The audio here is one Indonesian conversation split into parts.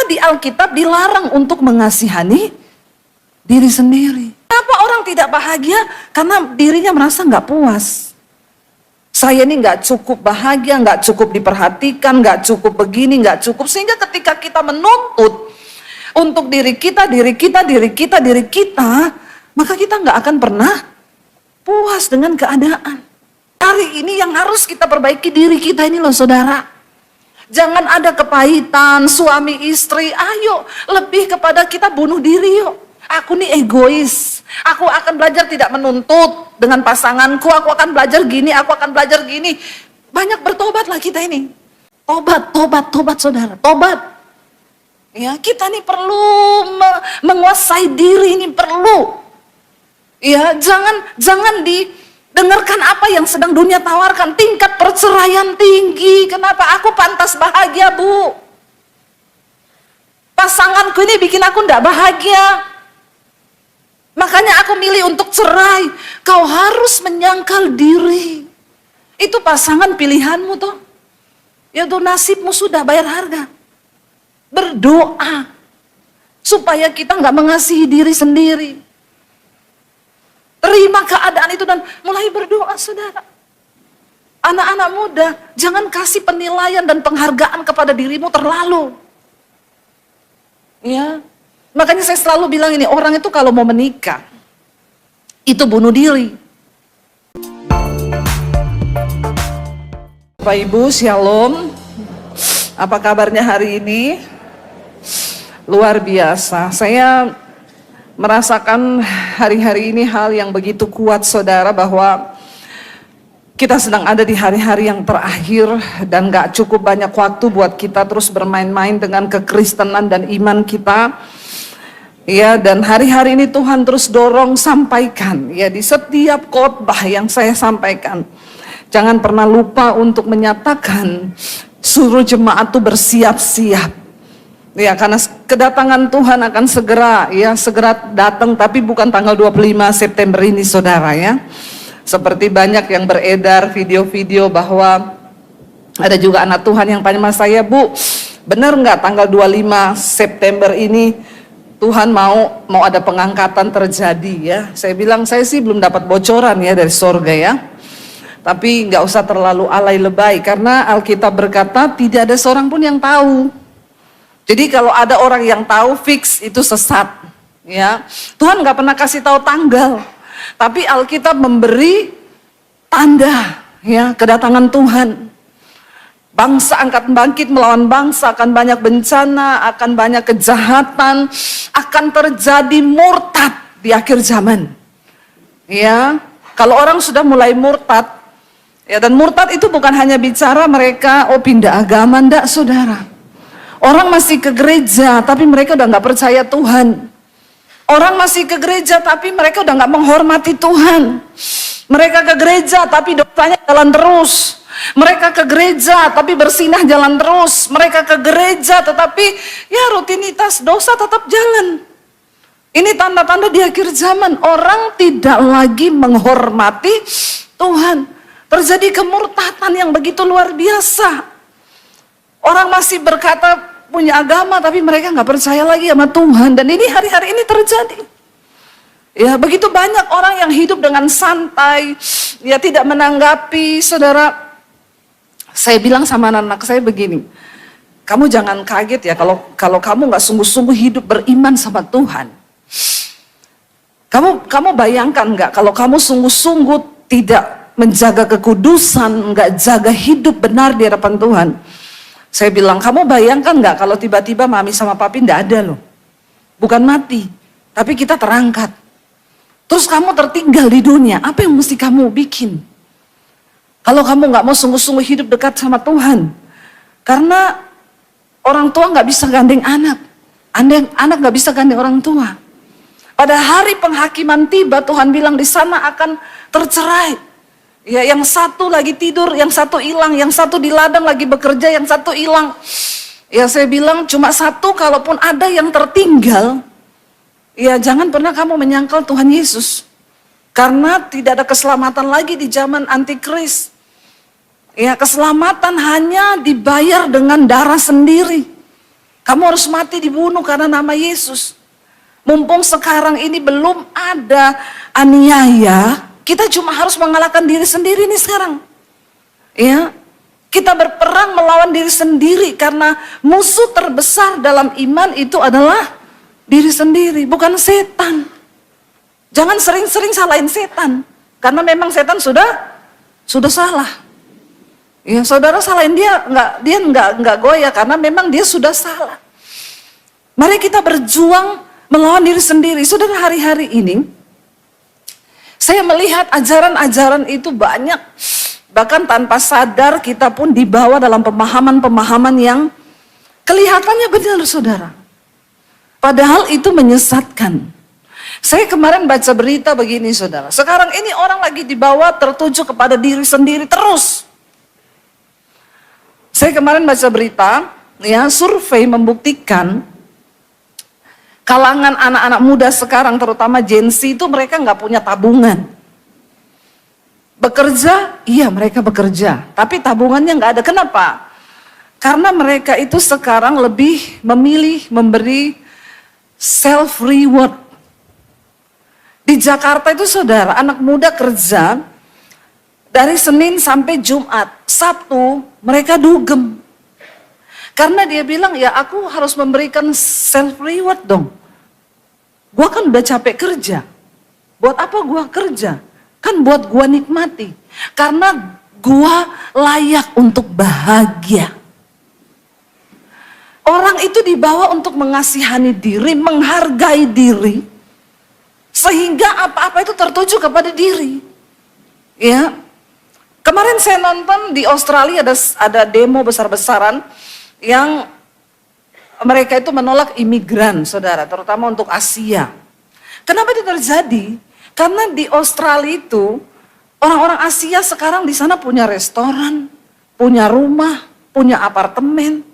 di Alkitab dilarang untuk mengasihani diri sendiri. Kenapa orang tidak bahagia? Karena dirinya merasa nggak puas. Saya ini nggak cukup bahagia, nggak cukup diperhatikan, nggak cukup begini, nggak cukup. Sehingga ketika kita menuntut untuk diri kita, maka kita nggak akan pernah puas dengan keadaan. Hari ini yang harus kita perbaiki diri kita ini loh saudara. Jangan ada kepahitan suami istri, ayo lebih kepada kita bunuh diri yuk. Aku nih egois, aku akan belajar tidak menuntut dengan pasanganku, aku akan belajar gini, aku akan belajar gini. Banyak bertobatlah kita ini. Tobat saudara, tobat. Ya, kita nih perlu menguasai diri, ini perlu. Ya, jangan didengarkan apa yang sedang dunia tawarkan. Tingkat perceraian tinggi. Kenapa? Aku pantas bahagia, Bu. Pasanganku ini bikin aku enggak bahagia. Makanya aku milih untuk cerai. Kau harus menyangkal diri. Itu pasangan pilihanmu toh. Ya tuh nasibmu sudah bayar harga. Berdoa supaya kita nggak mengasihi diri sendiri. Terima keadaan itu dan mulai berdoa saudara. Anak-anak muda, jangan kasih penilaian dan penghargaan kepada dirimu terlalu. Ya, makanya saya selalu bilang ini, orang itu kalau mau menikah, itu bunuh diri. Bapak Ibu, Shalom. Apa kabarnya hari ini? Luar biasa. Saya merasakan hari-hari ini hal yang begitu kuat saudara, bahwa kita sedang ada di hari-hari yang terakhir dan gak cukup banyak waktu buat kita terus bermain-main dengan kekristenan dan iman kita. Ya, dan hari-hari ini Tuhan terus dorong sampaikan ya di setiap khotbah yang saya sampaikan. Jangan pernah lupa untuk menyatakan suruh jemaat itu bersiap-siap. Ya, karena kedatangan Tuhan akan segera datang, tapi bukan tanggal 25 September ini saudara ya. Seperti banyak yang beredar video-video bahwa ada juga anak Tuhan yang tanya sama saya, Bu, benar nggak tanggal 25 September ini Tuhan mau ada pengangkatan terjadi ya? Saya bilang saya sih belum dapat bocoran ya dari sorga ya. Tapi nggak usah terlalu alay lebay, karena Alkitab berkata tidak ada seorang pun yang tahu. Jadi kalau ada orang yang tahu fix itu sesat ya. Tuhan nggak pernah kasih tahu tanggal. Tapi Alkitab memberi tanda ya kedatangan Tuhan. Bangsa akan bangkit melawan bangsa, akan banyak bencana, akan banyak kejahatan, akan terjadi murtad di akhir zaman. Ya, kalau orang sudah mulai murtad, ya, dan murtad itu bukan hanya bicara mereka pindah agama, enggak saudara. Orang masih ke gereja tapi mereka udah nggak percaya Tuhan. Orang masih ke gereja tapi mereka udah nggak menghormati Tuhan. Mereka ke gereja tapi dosanya jalan terus. Mereka ke gereja tapi bersinah jalan terus. Mereka ke gereja tetapi ya rutinitas dosa tetap jalan. Ini tanda-tanda di akhir zaman. Orang tidak lagi menghormati Tuhan. Terjadi kemurtatan yang begitu luar biasa. Orang masih berkata punya agama tapi mereka nggak percaya lagi sama Tuhan. Dan ini hari-hari ini terjadi. Ya, begitu banyak orang yang hidup dengan santai, ya tidak menanggapi. Saudara, saya bilang sama anak-anak saya begini, kamu jangan kaget ya kalau kamu nggak sungguh-sungguh hidup beriman sama Tuhan. Kamu bayangkan nggak kalau kamu sungguh-sungguh tidak menjaga kekudusan, nggak jaga hidup benar di hadapan Tuhan. Saya bilang, kamu bayangkan nggak kalau tiba-tiba mami sama papi nggak ada loh. Bukan mati, tapi kita terangkat. Terus kamu tertinggal di dunia, apa yang mesti kamu bikin? Kalau kamu nggak mau sungguh-sungguh hidup dekat sama Tuhan. Karena orang tua nggak bisa gandeng anak. Anak nggak bisa gandeng orang tua. Pada hari penghakiman tiba, Tuhan bilang di sana akan tercerai. Ya, yang satu lagi tidur, yang satu hilang, yang satu di ladang lagi bekerja, yang satu hilang. Ya, saya bilang cuma satu, kalaupun ada yang tertinggal, ya jangan pernah kamu menyangkal Tuhan Yesus. Karena tidak ada keselamatan lagi di zaman antikris. Ya, keselamatan hanya dibayar dengan darah sendiri. Kamu harus mati dibunuh karena nama Yesus. Mumpung sekarang ini belum ada aniaya, kita cuma harus mengalahkan diri sendiri nih sekarang. Ya, kita berperang melawan diri sendiri karena musuh terbesar dalam iman itu adalah diri sendiri, bukan setan. Jangan sering-sering salahin setan, karena memang setan sudah salah. Ya, saudara salahin dia nggak goyah karena memang dia sudah salah. Mari kita berjuang melawan diri sendiri. Saudara, hari-hari ini saya melihat ajaran-ajaran itu banyak, bahkan tanpa sadar kita pun dibawa dalam pemahaman-pemahaman yang kelihatannya benar, saudara. Padahal itu menyesatkan. Saya kemarin baca berita begini, saudara. Sekarang ini orang lagi dibawa tertuju kepada diri sendiri terus. Saya kemarin baca berita, ya, survei membuktikan kalangan anak-anak muda sekarang, terutama Gen Z itu mereka nggak punya tabungan. Bekerja, iya mereka bekerja, tapi tabungannya nggak ada. Kenapa? Karena mereka itu sekarang lebih memilih memberi self reward. Di Jakarta itu, saudara, anak muda kerja dari Senin sampai Jumat, Sabtu mereka dugem. Karena dia bilang, ya aku harus memberikan self reward dong. Gua kan udah capek kerja. Buat apa gua kerja? Kan buat gua nikmati. Karena gua layak untuk bahagia. Orang itu dibawa untuk mengasihani diri, menghargai diri. Sehingga apa-apa itu tertuju kepada diri. Ya. Kemarin saya nonton di Australia ada demo besar-besaran yang mereka itu menolak imigran, saudara, terutama untuk Asia. Kenapa itu terjadi? Karena di Australia itu orang-orang Asia sekarang di sana punya restoran, punya rumah, punya apartemen.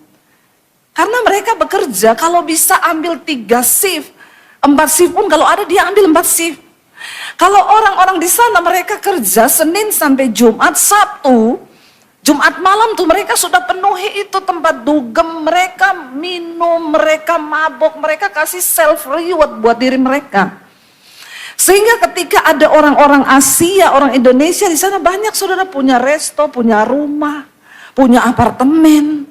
Karena mereka bekerja, kalau bisa ambil 3 shift, 4 shift pun kalau ada dia ambil 4 shift. Kalau orang-orang di sana mereka kerja Senin sampai Jumat, Sabtu, Jumat malam tuh mereka sudah penuhi itu tempat dugem, mereka minum, mereka mabok, mereka kasih self reward buat diri mereka. Sehingga ketika ada orang-orang Asia, orang Indonesia di sana banyak, saudara, punya resto, punya rumah, punya apartemen.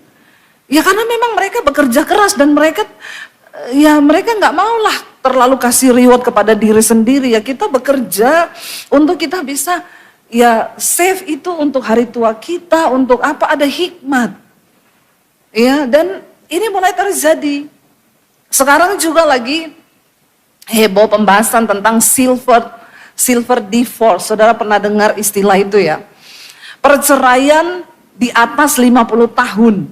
Ya karena memang mereka bekerja keras dan mereka nggak maulah terlalu kasih reward kepada diri sendiri. Ya kita bekerja untuk kita bisa save itu untuk hari tua kita, untuk apa, ada hikmat. Ya, dan ini mulai terjadi. Sekarang juga lagi heboh pembahasan tentang silver divorce. Saudara pernah dengar istilah itu ya? Perceraian di atas 50 tahun.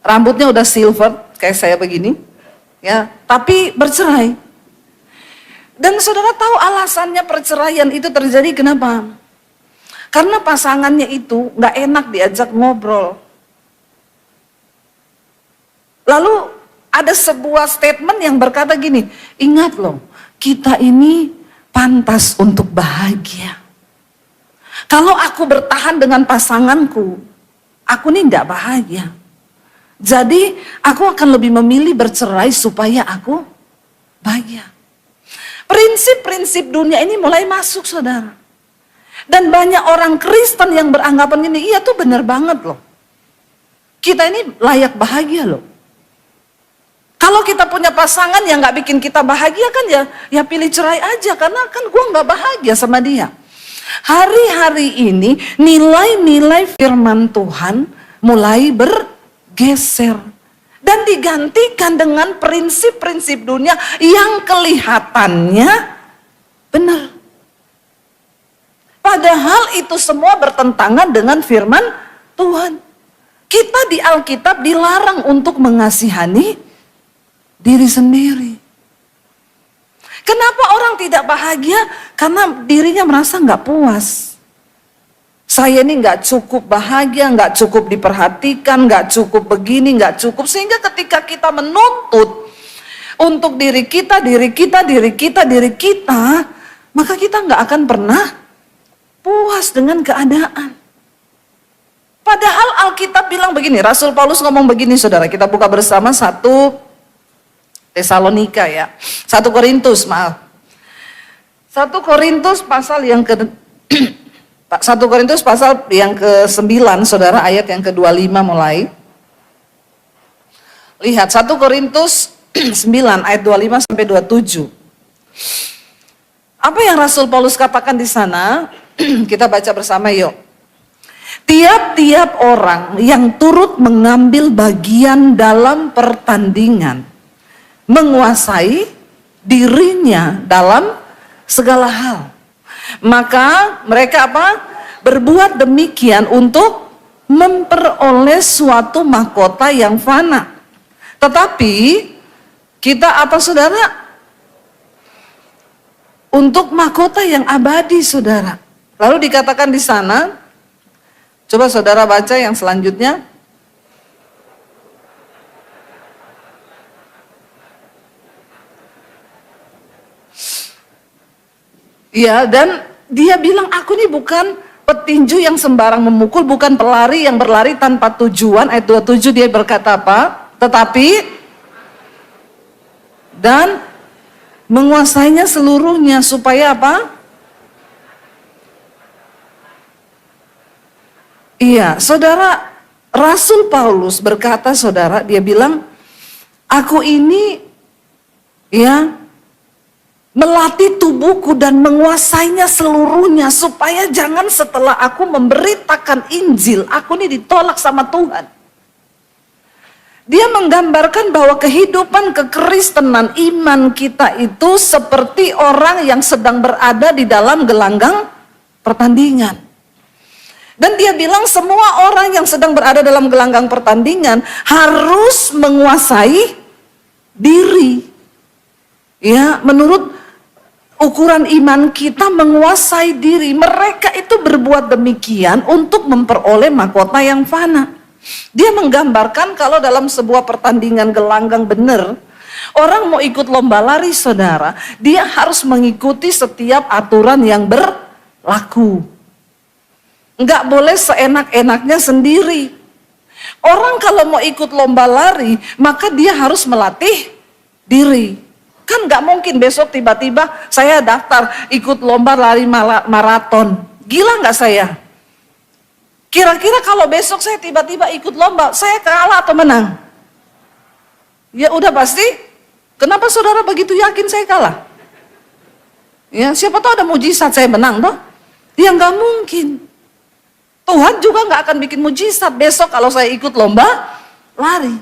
Rambutnya udah silver kayak saya begini, ya, tapi bercerai. Dan saudara tahu alasannya perceraian itu terjadi kenapa? Karena pasangannya itu nggak enak diajak ngobrol. Lalu ada sebuah statement yang berkata gini, ingat loh, kita ini pantas untuk bahagia. Kalau aku bertahan dengan pasanganku, aku ini nggak bahagia. Jadi aku akan lebih memilih bercerai supaya aku bahagia. Prinsip-prinsip dunia ini mulai masuk, saudara. Dan banyak orang Kristen yang beranggapan gini, iya tuh benar banget loh. Kita ini layak bahagia loh. Kalau kita punya pasangan yang gak bikin kita bahagia kan ya pilih cerai aja. Karena kan gue gak bahagia sama dia. Hari-hari ini nilai-nilai firman Tuhan mulai bergeser. Dan digantikan dengan prinsip-prinsip dunia yang kelihatannya benar. Padahal itu semua bertentangan dengan firman Tuhan. Kita di Alkitab dilarang untuk mengasihani diri sendiri. Kenapa orang tidak bahagia? Karena dirinya merasa nggak puas. Saya ini nggak cukup bahagia, nggak cukup diperhatikan, nggak cukup begini, nggak cukup. Sehingga ketika kita menuntut untuk diri kita, maka kita nggak akan pernah puas dengan keadaan. Padahal Alkitab bilang begini, Rasul Paulus ngomong begini saudara, kita buka bersama 1 Tesalonika ya. 1 Korintus, maaf. 1 Korintus pasal yang ke 1 Korintus pasal yang ke-9 saudara, ayat yang ke-25 mulai. Lihat 1 Korintus 9 ayat 25 sampai 27. Apa yang Rasul Paulus katakan di sana? Kita baca bersama yuk. Tiap-tiap orang yang turut mengambil bagian dalam pertandingan menguasai dirinya dalam segala hal. Maka mereka apa? Berbuat demikian untuk memperoleh suatu mahkota yang fana. Tetapi kita apa saudara? Untuk mahkota yang abadi saudara. Lalu dikatakan di sana, coba saudara baca yang selanjutnya. Ya, dan dia bilang aku ini bukan petinju yang sembarang memukul, bukan pelari yang berlari tanpa tujuan. Ayat 27 dia berkata apa? Tetapi dan menguasainya seluruhnya supaya apa? Iya, saudara, Rasul Paulus berkata saudara, dia bilang, aku ini ya melatih tubuhku dan menguasainya seluruhnya supaya jangan setelah aku memberitakan Injil, aku ini ditolak sama Tuhan. Dia menggambarkan bahwa kehidupan kekristenan iman kita itu seperti orang yang sedang berada di dalam gelanggang pertandingan. Dan dia bilang semua orang yang sedang berada dalam gelanggang pertandingan harus menguasai diri. Ya, menurut ukuran iman kita menguasai diri. Mereka itu berbuat demikian untuk memperoleh mahkota yang fana. Dia menggambarkan kalau dalam sebuah pertandingan gelanggang benar, orang mau ikut lomba lari saudara, dia harus mengikuti setiap aturan yang berlaku. Enggak boleh seenak-enaknya sendiri. Orang kalau mau ikut lomba lari, maka dia harus melatih diri. Kan enggak mungkin besok tiba-tiba saya daftar ikut lomba lari maraton. Gila enggak saya? Kira-kira kalau besok saya tiba-tiba ikut lomba, saya kalah atau menang? Ya udah pasti. Kenapa saudara begitu yakin saya kalah? Ya siapa tahu ada mujizat saya menang toh? Ya enggak mungkin. Tuhan juga nggak akan bikin mujizat besok kalau saya ikut lomba lari.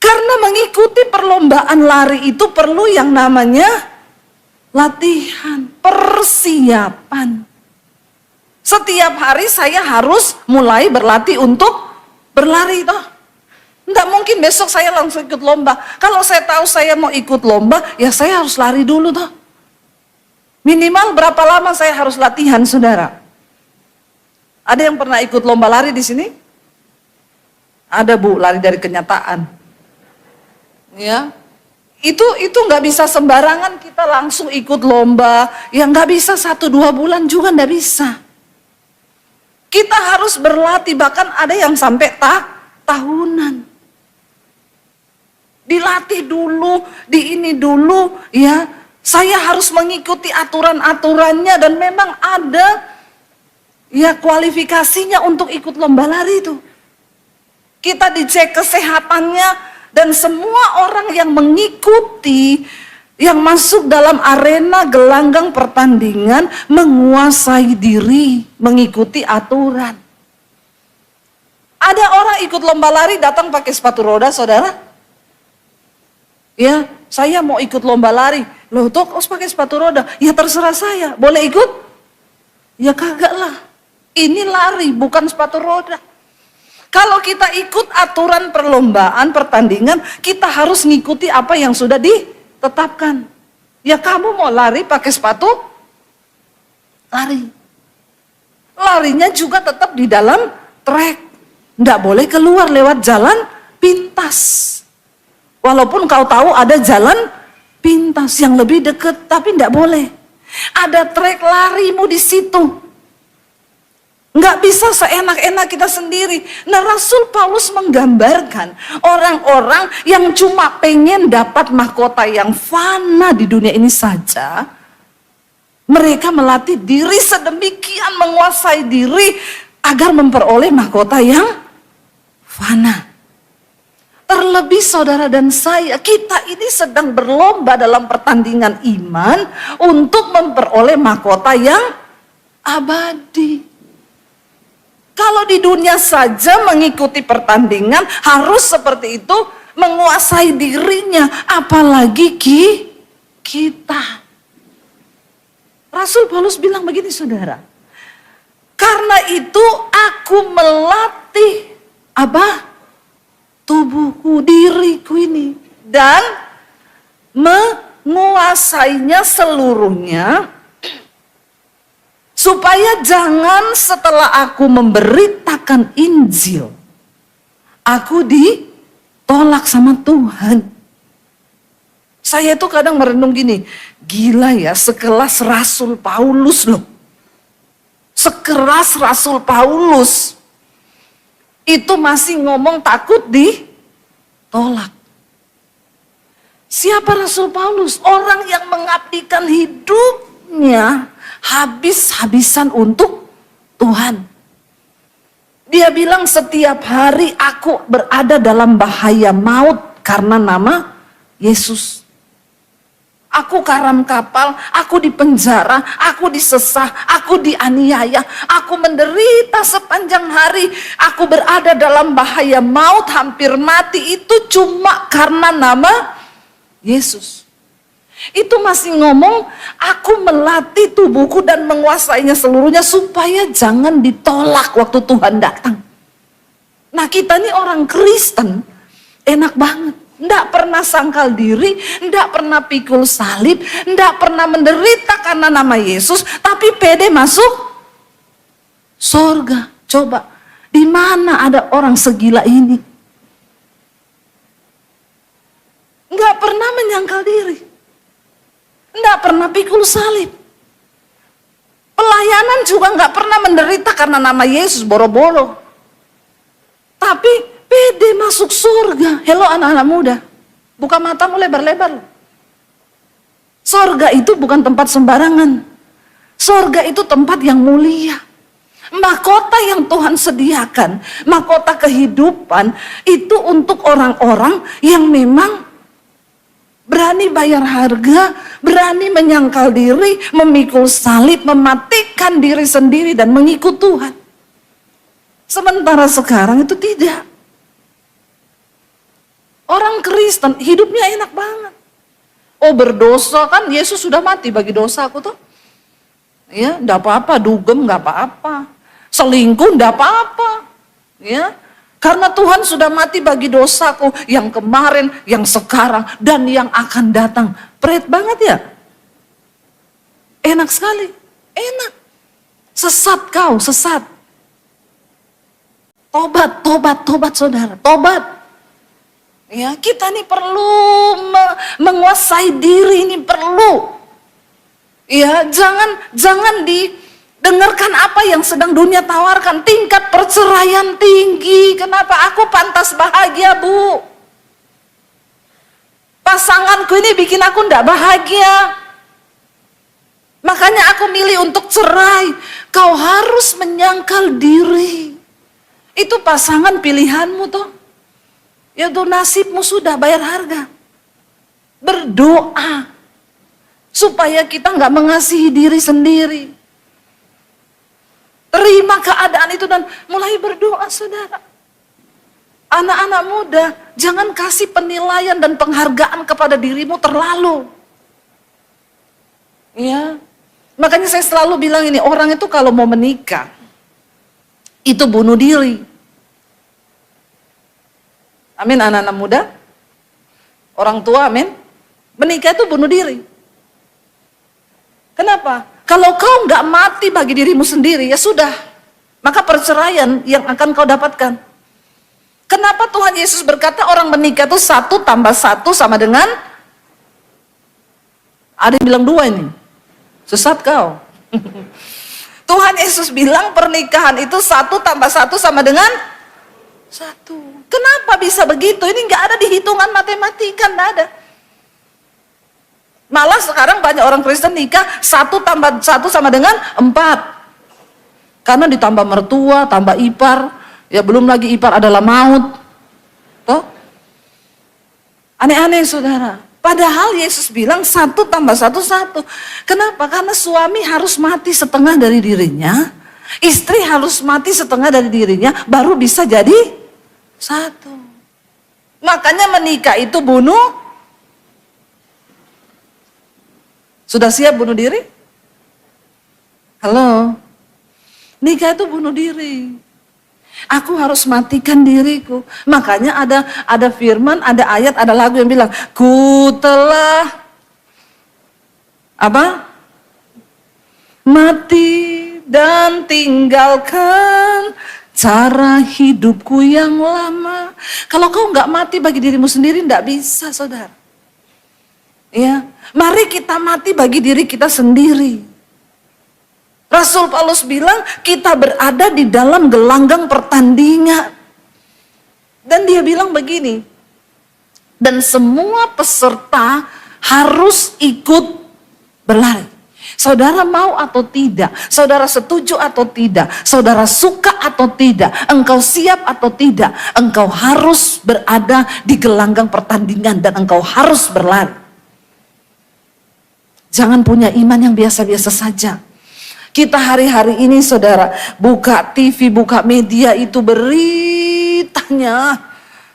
Karena mengikuti perlombaan lari itu perlu yang namanya latihan, persiapan. Setiap hari saya harus mulai berlatih untuk berlari toh. Nggak mungkin besok saya langsung ikut lomba. Kalau saya tahu saya mau ikut lomba, ya saya harus lari dulu toh. Minimal berapa lama saya harus latihan saudara? Ada yang pernah ikut lomba lari di sini? Ada bu, lari dari kenyataan. Ya, itu nggak bisa sembarangan kita langsung ikut lomba. Ya nggak bisa 1-2 bulan juga nggak bisa. Kita harus berlatih, bahkan ada yang sampai tahunan. Dilatih dulu, di ini dulu, ya. Saya harus mengikuti aturan-aturannya dan memang ada. Ya kualifikasinya untuk ikut lomba lari itu. Kita dicek kesehatannya dan semua orang yang mengikuti, yang masuk dalam arena gelanggang pertandingan menguasai diri, mengikuti aturan. Ada orang ikut lomba lari datang pakai sepatu roda saudara. Ya saya mau ikut lomba lari. Loh tuh harus pakai sepatu roda. Ya terserah saya, boleh ikut? Ya kagak lah. Ini lari, bukan sepatu roda. Kalau kita ikut aturan perlombaan, pertandingan, kita harus ngikuti apa yang sudah ditetapkan. Ya kamu mau lari pakai sepatu, lari. Larinya juga tetap di dalam trek. Nggak boleh keluar lewat jalan pintas. Walaupun kau tahu ada jalan pintas yang lebih dekat, tapi nggak boleh. Ada trek larimu di situ. Nggak bisa seenak-enak kita sendiri. Nah, Rasul Paulus menggambarkan orang-orang yang cuma pengen dapat mahkota yang fana di dunia ini saja. Mereka melatih diri sedemikian, menguasai diri agar memperoleh mahkota yang fana. Terlebih saudara dan saya, kita ini sedang berlomba dalam pertandingan iman untuk memperoleh mahkota yang abadi. Kalau di dunia saja mengikuti pertandingan harus seperti itu, menguasai dirinya, apalagi kita. Rasul Paulus bilang begini saudara, karena itu aku melatih tubuhku, diriku ini, dan menguasainya seluruhnya, supaya jangan setelah aku memberitakan Injil, aku ditolak sama Tuhan. Saya itu kadang merenung gini, gila ya, sekelas Rasul Paulus loh. Sekeras Rasul Paulus itu masih ngomong takut ditolak. Siapa Rasul Paulus? Orang yang mengabdikan hidupnya habis-habisan untuk Tuhan. Dia bilang setiap hari aku berada dalam bahaya maut karena nama Yesus. Aku karam kapal, aku dipenjara, aku disesah, aku dianiaya, aku menderita sepanjang hari, aku berada dalam bahaya maut, hampir mati, itu cuma karena nama Yesus. Itu masih ngomong, aku melatih tubuhku dan menguasainya seluruhnya supaya jangan ditolak waktu Tuhan datang. Nah, kita ini orang Kristen, enak banget. Nggak pernah sangkal diri, nggak pernah pikul salib, nggak pernah menderita karena nama Yesus, tapi pede masuk surga. Coba, di mana ada orang segila ini? Nggak pernah menyangkal diri, nggak pernah pikul salib. Pelayanan juga nggak pernah menderita karena nama Yesus, boro-boro. Tapi pede masuk surga. Hello anak-anak muda, buka matamu lebar-lebar. Surga itu bukan tempat sembarangan. Surga itu tempat yang mulia. Mahkota yang Tuhan sediakan, mahkota kehidupan, itu untuk orang-orang yang memang berani bayar harga, berani menyangkal diri, memikul salib, mematikan diri sendiri dan mengikut Tuhan. Sementara sekarang itu tidak. Orang Kristen hidupnya enak banget. Oh, berdosa kan Yesus sudah mati bagi dosa aku tuh. Ya, enggak apa-apa, dugem enggak apa-apa. Selingkuh enggak apa-apa. Ya. Karena Tuhan sudah mati bagi dosaku yang kemarin, yang sekarang, dan yang akan datang. Pret banget ya? Enak sekali, enak. Sesat kau, sesat. Tobat, tobat, tobat saudara, tobat. Ya, kita ini perlu menguasai diri, ini perlu. Ya, jangan dengarkan apa yang sedang dunia tawarkan. Tingkat perceraian tinggi. Kenapa? Aku pantas bahagia, Bu. Pasanganku ini bikin aku ndak bahagia. Makanya aku milih untuk cerai. Kau harus menyangkal diri. Itu pasangan pilihanmu toh. Ya tuh nasibmu sudah bayar harga. Berdoa. Supaya kita nggak mengasihi diri sendiri. Terima keadaan itu dan mulai berdoa saudara. Anak-anak muda, jangan kasih penilaian dan penghargaan kepada dirimu terlalu. Ya, makanya saya selalu bilang ini, orang itu kalau mau menikah, itu bunuh diri. Amin anak-anak muda. Orang tua amin. Menikah itu bunuh diri. Kenapa? Kalau kau nggak mati bagi dirimu sendiri, ya sudah. Maka perceraian yang akan kau dapatkan. Kenapa Tuhan Yesus berkata orang menikah itu 1 tambah 1 sama dengan? Ada yang bilang 2 ini. Sesat kau. Tuhan Yesus bilang pernikahan itu 1+1 sama dengan 1. Kenapa bisa begitu? Ini nggak ada di hitungan matematika, nggak ada. Malah sekarang banyak orang Kristen nikah 1+1 sama dengan 4. Karena ditambah mertua, tambah ipar, ya belum lagi ipar adalah maut. Toh? Aneh-aneh saudara. Padahal Yesus bilang 1+1 1. Kenapa? Karena suami harus mati setengah dari dirinya, istri harus mati setengah dari dirinya, baru bisa jadi 1. Makanya menikah itu bunuh. Sudah siap bunuh diri? Halo? Nikah itu bunuh diri. Aku harus matikan diriku. Makanya ada firman, ada ayat, ada lagu yang bilang, ku telah apa? Mati dan tinggalkan cara hidupku yang lama. Kalau kau nggak mati bagi dirimu sendiri, nggak bisa, saudara. Ya, mari kita mati bagi diri kita sendiri. Rasul Paulus bilang kita berada di dalam gelanggang pertandingan. Dan dia bilang begini, dan semua peserta harus ikut berlari. Saudara mau atau tidak, saudara setuju atau tidak, saudara suka atau tidak, engkau siap atau tidak, engkau harus berada di gelanggang pertandingan dan engkau harus berlari. Jangan punya iman yang biasa-biasa saja. Kita hari-hari ini saudara buka TV, buka media itu beritanya,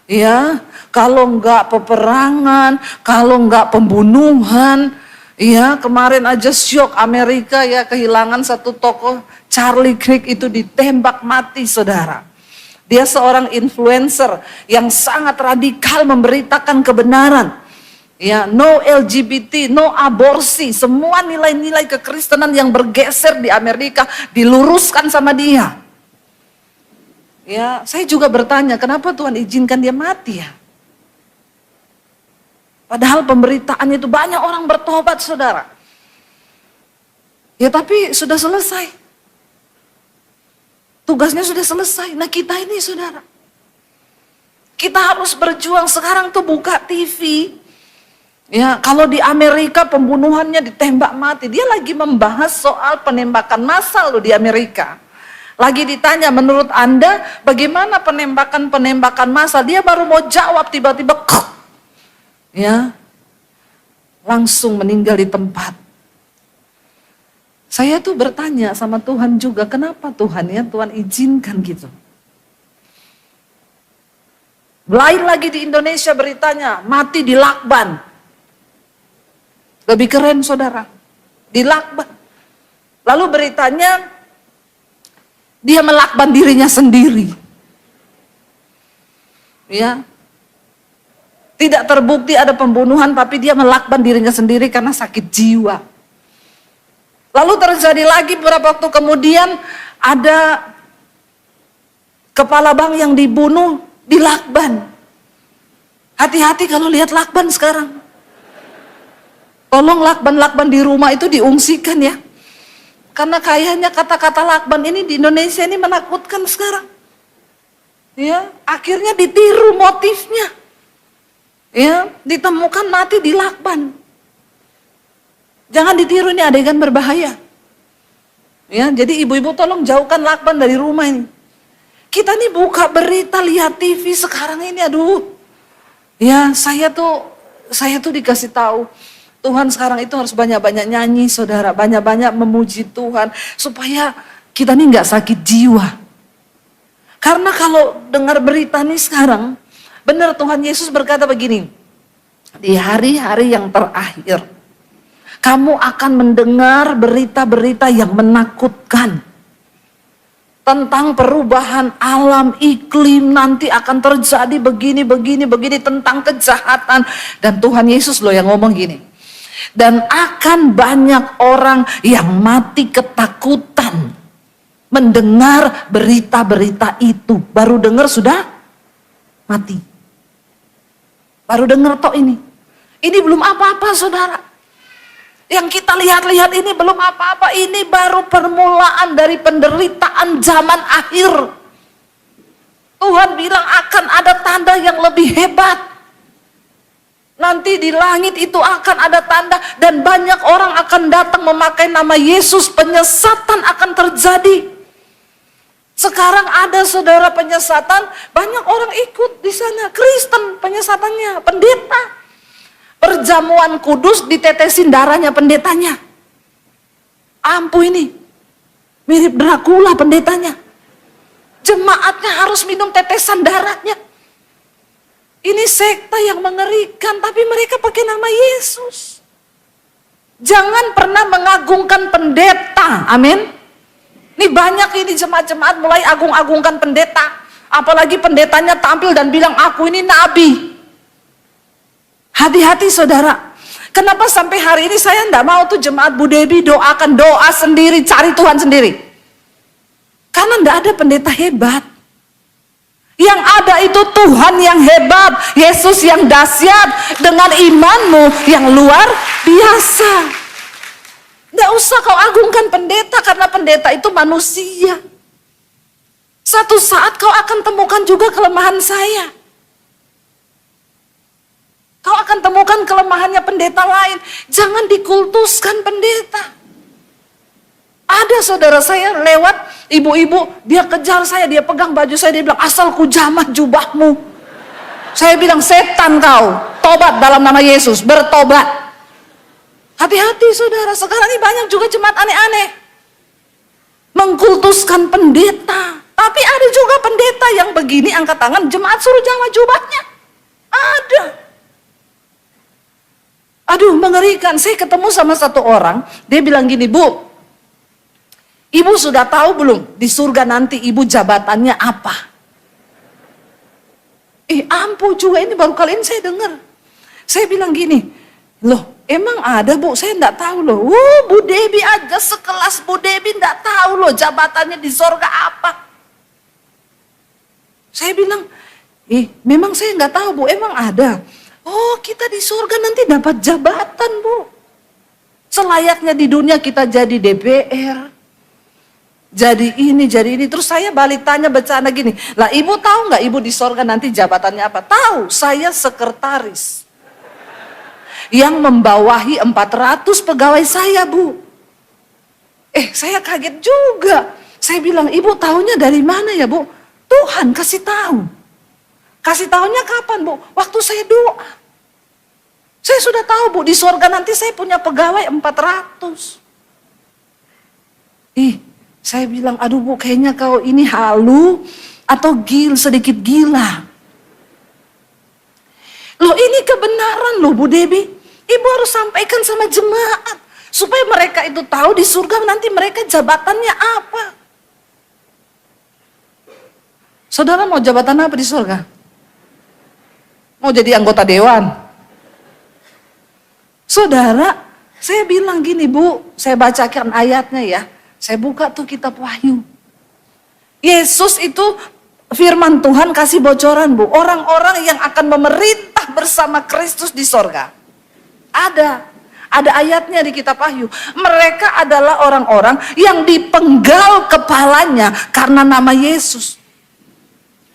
ya kalau enggak peperangan, kalau enggak pembunuhan, ya kemarin aja syok Amerika ya kehilangan satu tokoh Charlie Kirk itu ditembak mati saudara. Dia seorang influencer yang sangat radikal memberitakan kebenaran. Ya, no LGBT, no aborsi, semua nilai-nilai kekristenan yang bergeser di Amerika diluruskan sama dia. Ya, saya juga bertanya, kenapa Tuhan izinkan dia mati ya? Padahal pemberitaannya itu banyak orang bertobat, saudara. Ya, tapi sudah selesai. Tugasnya sudah selesai. Nah, kita ini, saudara, kita harus berjuang. Sekarang tuh buka TV. Ya, kalau di Amerika pembunuhannya ditembak mati, dia lagi membahas soal penembakan massal loh di Amerika. Lagi ditanya, menurut Anda bagaimana penembakan massal? Dia baru mau jawab tiba-tiba ya, langsung meninggal di tempat. Saya tuh bertanya sama Tuhan juga, kenapa Tuhan ya, Tuhan izinkan gitu. Lain lagi di Indonesia beritanya, mati di lakban. Lebih keren saudara, dilakban. Lalu beritanya, dia melakban dirinya sendiri. Ya, tidak terbukti ada pembunuhan, tapi dia melakban dirinya sendiri karena sakit jiwa. Lalu terjadi lagi beberapa waktu kemudian, ada kepala bank yang dibunuh di lakban. Hati-hati kalau lihat lakban sekarang. Tolong lakban-lakban di rumah itu diungsikan ya. Karena kayaknya kata-kata lakban ini di Indonesia ini menakutkan sekarang. Ya, akhirnya ditiru motifnya. Ya, ditemukan mati di lakban. Jangan ditiru, ini adegan berbahaya. Ya, jadi ibu-ibu tolong jauhkan lakban dari rumah ini. Kita nih buka berita, lihat TV sekarang ini, aduh. Ya, saya tuh dikasih tahu. Tuhan sekarang itu harus banyak-banyak nyanyi saudara, banyak-banyak memuji Tuhan supaya kita nih nggak sakit jiwa. Karena kalau dengar berita nih sekarang, benar Tuhan Yesus berkata begini, di hari-hari yang terakhir, kamu akan mendengar berita-berita yang menakutkan. Tentang perubahan alam, iklim, nanti akan terjadi begini, tentang kejahatan. Dan Tuhan Yesus loh yang ngomong gini. Dan akan banyak orang yang mati ketakutan mendengar berita-berita itu. Baru dengar sudah mati. Baru dengar toh ini. Ini belum apa-apa saudara. Yang kita lihat-lihat ini belum apa-apa, ini baru permulaan dari penderitaan zaman akhir. Tuhan bilang akan ada tanda yang lebih hebat. Nanti di langit itu akan ada tanda dan banyak orang akan datang memakai nama Yesus, penyesatan akan terjadi. Sekarang ada saudara penyesatan, banyak orang ikut di sana, Kristen penyesatannya, pendeta. Perjamuan kudus ditetesin darahnya pendetanya. Ampuh ini, mirip Dracula pendetanya. Jemaatnya harus minum tetesan darahnya. Ini sekte yang mengerikan, tapi mereka pakai nama Yesus. Jangan pernah mengagungkan pendeta, amin. Ini banyak ini jemaat-jemaat mulai agung-agungkan pendeta. Apalagi pendetanya tampil dan bilang, aku ini nabi. Hati-hati saudara. Kenapa sampai hari ini saya tidak mau tuh jemaat Bu Debi doakan doa sendiri, cari Tuhan sendiri. Karena tidak ada pendeta hebat. Yang ada itu Tuhan yang hebat, Yesus yang dahsyat dengan imanmu yang luar biasa. Tidak usah kau agungkan pendeta karena pendeta itu manusia. Satu saat kau akan temukan juga kelemahan saya. Kau akan temukan kelemahannya pendeta lain. Jangan dikultuskan pendeta. Ada saudara saya lewat, ibu-ibu, dia kejar saya, dia pegang baju saya, dia bilang, asal ku jamah jubahmu. Saya bilang, setan kau, tobat dalam nama Yesus, bertobat. Hati-hati saudara, sekarang ini banyak juga jemaat aneh-aneh. Mengkultuskan pendeta. Tapi ada juga pendeta yang begini, angkat tangan, jemaat suruh jamah jubahnya. Ada. Aduh, mengerikan. Saya ketemu sama satu orang, dia bilang gini, Bu, ibu sudah tahu belum di surga nanti ibu jabatannya apa? Ampuh juga, ini baru kali ini saya dengar. Saya bilang gini, loh emang ada Bu, saya enggak tahu loh. Bu Debi aja sekelas Bu Debi enggak tahu loh jabatannya di surga apa. Saya bilang, memang saya enggak tahu Bu, emang ada. Oh, kita di surga nanti dapat jabatan, Bu. Selayaknya di dunia kita jadi DPR. Jadi ini. Terus saya balik tanya bercanda gini. Lah ibu tahu nggak ibu di surga nanti jabatannya apa? Tahu, saya sekretaris. Yang membawahi 400 pegawai saya, Bu. Saya kaget juga. Saya bilang, ibu tahunya dari mana ya, Bu? Tuhan kasih tahu. Kasih tahunya kapan, Bu? Waktu saya doa. Saya sudah tahu, Bu, di surga nanti saya punya pegawai 400. Saya bilang, aduh Bu, kayaknya kau ini halu atau sedikit gila. Loh ini kebenaran loh Bu Debi. Ibu harus sampaikan sama jemaat. Supaya mereka itu tahu di surga nanti mereka jabatannya apa. Saudara mau jabatan apa di surga? Mau jadi anggota dewan? Saudara, saya bilang gini Bu, saya bacakan ayatnya ya. Saya buka tuh kitab Wahyu. Yesus itu firman Tuhan kasih bocoran Bu. Orang-orang yang akan memerintah bersama Kristus di sorga. Ada ayatnya di kitab Wahyu. Mereka adalah orang-orang yang dipenggal kepalanya karena nama Yesus.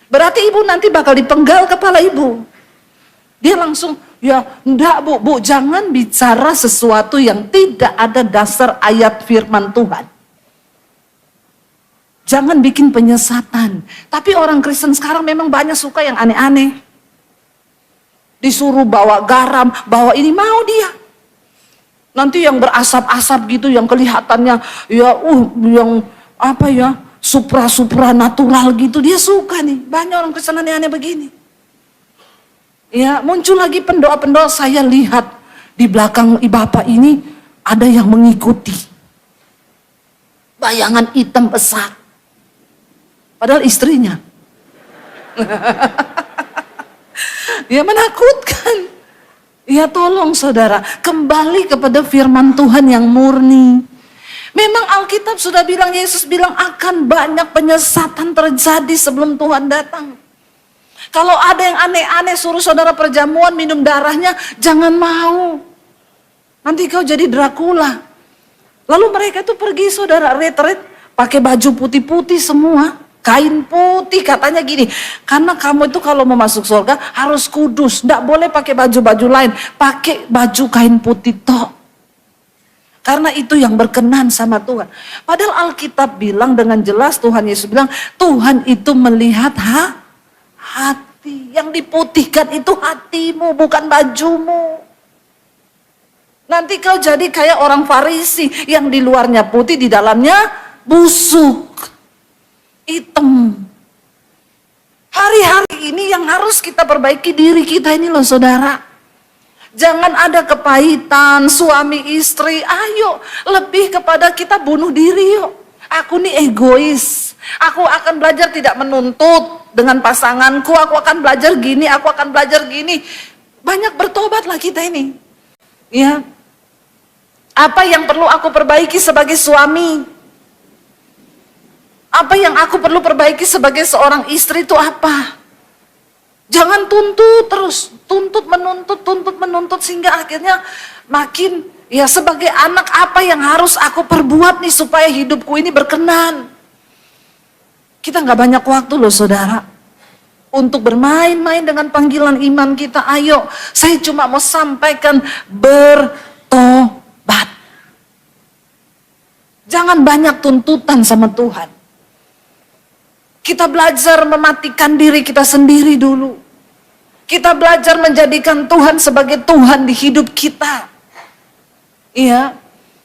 Berarti ibu nanti bakal dipenggal kepala ibu. Dia langsung, ya enggak Bu, jangan bicara sesuatu yang tidak ada dasar ayat firman Tuhan. Jangan bikin penyesatan. Tapi orang Kristen sekarang memang banyak suka yang aneh-aneh. Disuruh bawa garam, bawa ini, mau dia. Nanti yang berasap-asap gitu, yang kelihatannya ya yang apa ya, supra natural gitu, dia suka nih. Banyak orang Kristen aneh-aneh begini. Ya, muncul lagi pendoa-pendoa, saya lihat di belakang bapak ini ada yang mengikuti. Bayangan hitam besar. Padahal istrinya. Ya menakutkan. Ya tolong saudara, kembali kepada firman Tuhan yang murni. Memang Alkitab sudah bilang, Yesus bilang akan banyak penyesatan terjadi sebelum Tuhan datang. Kalau ada yang aneh-aneh suruh saudara perjamuan minum darahnya, jangan mau. Nanti kau jadi Dracula. Lalu mereka itu pergi saudara retret pakai baju putih-putih semua. Kain putih katanya gini, karena kamu itu kalau mau masuk surga harus kudus, tidak boleh pakai baju-baju lain, pakai baju kain putih toh. Karena itu yang berkenan sama Tuhan. Padahal Alkitab bilang dengan jelas, Tuhan Yesus bilang, Tuhan itu melihat hati. Yang diputihkan itu hatimu, bukan bajumu. Nanti kau jadi kayak orang Farisi, yang di luarnya putih, di dalamnya busuk. Hitam. Hari-hari ini yang harus kita perbaiki diri kita ini loh saudara. Jangan ada kepahitan suami istri. Ayo lebih kepada kita bunuh diri yuk. Aku nih egois. Aku akan belajar tidak menuntut dengan pasanganku. Aku akan belajar gini, aku akan belajar gini. Banyak bertobatlah kita ini. Ya. Apa yang perlu aku perbaiki sebagai suami? Apa yang aku perlu perbaiki sebagai seorang istri itu apa? Jangan tuntut terus, tuntut menuntut sehingga akhirnya makin ya sebagai anak apa yang harus aku perbuat nih supaya hidupku ini berkenan. Kita nggak banyak waktu loh saudara untuk bermain-main dengan panggilan iman kita. Ayo, saya cuma mau sampaikan bertobat. Jangan banyak tuntutan sama Tuhan. Kita belajar mematikan diri kita sendiri dulu. Kita belajar menjadikan Tuhan sebagai Tuhan di hidup kita. Iya.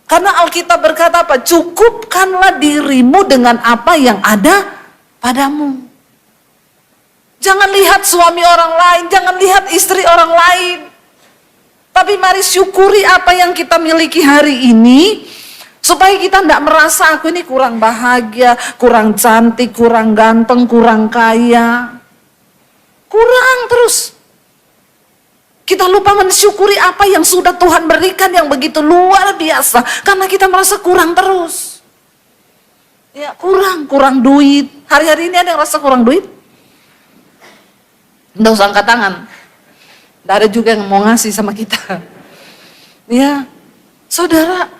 Karena Alkitab berkata apa? Cukupkanlah dirimu dengan apa yang ada padamu. Jangan lihat suami orang lain, jangan lihat istri orang lain. Tapi mari syukuri apa yang kita miliki hari ini. Supaya kita tidak merasa aku ini kurang bahagia, kurang cantik, kurang ganteng, kurang kaya. Kurang terus. Kita lupa mensyukuri apa yang sudah Tuhan berikan yang begitu luar biasa. Karena kita merasa kurang terus. Ya kurang duit. Hari-hari ini ada yang rasa kurang duit? Tidak usah angkat tangan. Tidak ada juga yang mau ngasih sama kita. Ya, saudara.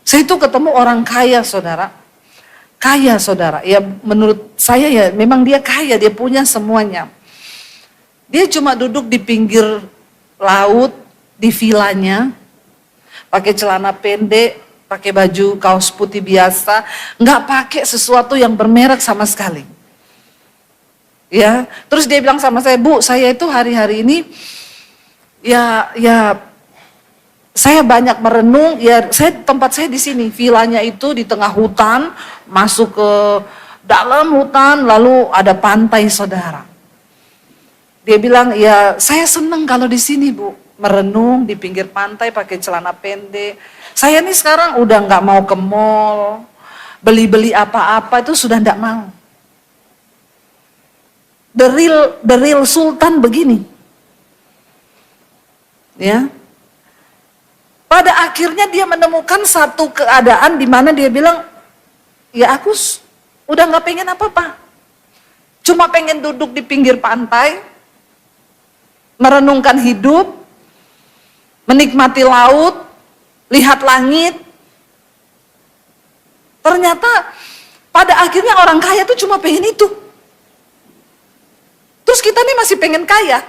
Saya itu ketemu orang kaya saudara. Kaya saudara. Ya menurut saya ya memang dia kaya. Dia punya semuanya. Dia cuma duduk di pinggir laut. Di vilanya. Pakai celana pendek. Pakai baju kaos putih biasa. Nggak pakai sesuatu yang bermerek sama sekali. Ya. Terus dia bilang sama saya. Bu saya itu hari-hari ini. Ya saya banyak merenung, ya tempat saya di sini, vilanya itu di tengah hutan, masuk ke dalam hutan, lalu ada pantai saudara. Dia bilang, ya saya senang kalau di sini bu, merenung di pinggir pantai pakai celana pendek. Saya nih sekarang udah nggak mau ke mall, beli-beli apa-apa itu sudah nggak mau. The real Sultan begini, ya. Pada akhirnya dia menemukan satu keadaan di mana dia bilang, ya aku udah nggak pengen apa-apa. Cuma pengen duduk di pinggir pantai, merenungkan hidup, menikmati laut, lihat langit. Ternyata pada akhirnya orang kaya tuh cuma pengen itu. Terus kita nih masih pengen kaya.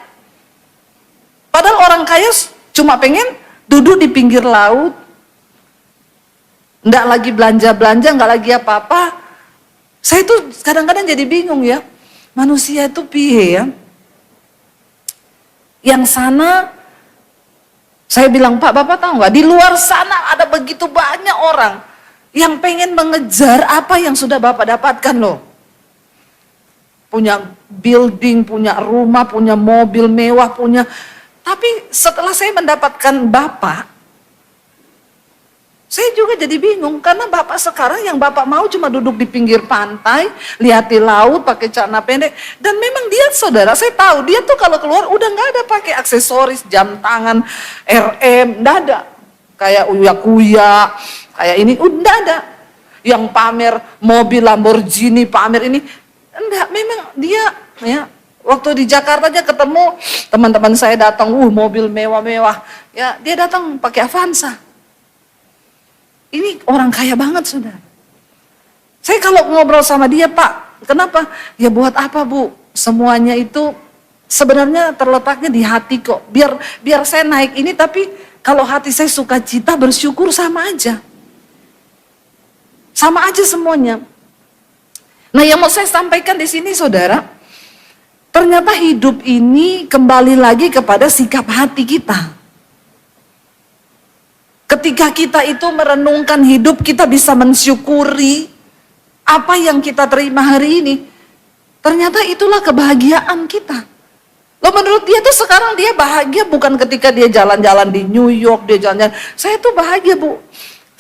Padahal orang kaya cuma pengen duduk di pinggir laut, enggak lagi belanja-belanja, enggak lagi apa-apa. Saya tuh kadang-kadang jadi bingung ya, manusia itu piye ya. Yang sana, saya bilang Pak, Bapak tahu nggak? Di luar sana ada begitu banyak orang yang pengen mengejar apa yang sudah Bapak dapatkan loh. Punya building, punya rumah, punya mobil mewah, punya. Tapi setelah saya mendapatkan Bapak, saya juga jadi bingung karena Bapak sekarang yang Bapak mau cuma duduk di pinggir pantai, lihati laut, pakai celana pendek. Dan memang dia saudara, saya tahu dia tuh kalau keluar udah nggak ada pakai aksesoris, jam tangan, RM, nggak ada. Kayak uya-kuya, kayak ini, udah ada. Yang pamer mobil Lamborghini, pamer ini, enggak. Memang dia, ya. Waktu di Jakarta aja ketemu teman-teman saya datang, mobil mewah-mewah. Ya, dia datang pakai Avanza. Ini orang kaya banget sudah. Saya kalau ngobrol sama dia, Pak, kenapa? Ya buat apa Bu? Semuanya itu sebenarnya terletaknya di hati kok. Biar saya naik ini, tapi kalau hati saya sukacita, bersyukur sama aja. Sama aja semuanya. Nah, yang mau saya sampaikan di sini saudara, ternyata hidup ini kembali lagi kepada sikap hati kita. Ketika kita itu merenungkan hidup, kita bisa mensyukuri apa yang kita terima hari ini. Ternyata itulah kebahagiaan kita. Loh, menurut dia tuh sekarang dia bahagia bukan ketika dia jalan-jalan di New York, dia jalan-jalan. Saya tuh bahagia Bu.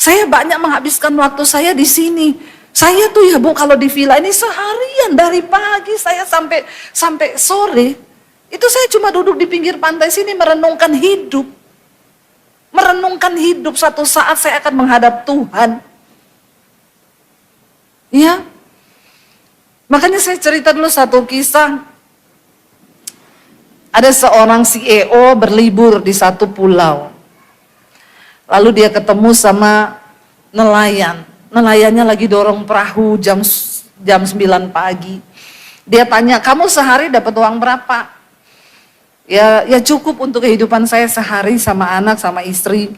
Saya banyak menghabiskan waktu saya di sini. Saya tuh ya Bu, kalau di villa ini seharian dari pagi saya sampai sore. Itu saya cuma duduk di pinggir pantai sini merenungkan hidup. Merenungkan hidup, satu saat saya akan menghadap Tuhan. Ya. Makanya saya cerita dulu satu kisah. Ada seorang CEO berlibur di satu pulau. Lalu dia ketemu sama nelayan. Nelayannya lagi dorong perahu jam 9 pagi. Dia tanya, kamu sehari dapat uang berapa? Ya cukup untuk kehidupan saya sehari sama anak, sama istri.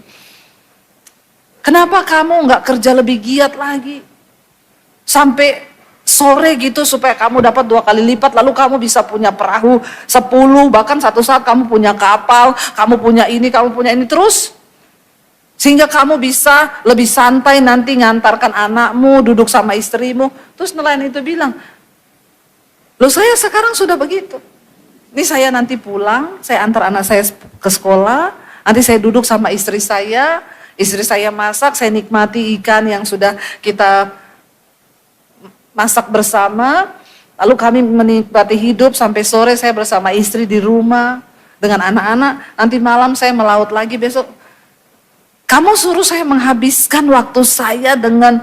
Kenapa kamu nggak kerja lebih giat lagi? Sampai sore gitu supaya kamu dapat 2 kali lipat, lalu kamu bisa punya perahu 10, bahkan satu saat kamu punya kapal, kamu punya ini terus. Sehingga kamu bisa lebih santai nanti ngantarkan anakmu, duduk sama istrimu. Terus nelayan itu bilang, loh saya sekarang sudah begitu. Ini saya nanti pulang, saya antar anak saya ke sekolah, nanti saya duduk sama istri saya masak, saya nikmati ikan yang sudah kita masak bersama. Lalu kami menikmati hidup sampai sore saya bersama istri di rumah dengan anak-anak. Nanti malam saya melaut lagi besok. Kamu suruh saya menghabiskan waktu saya dengan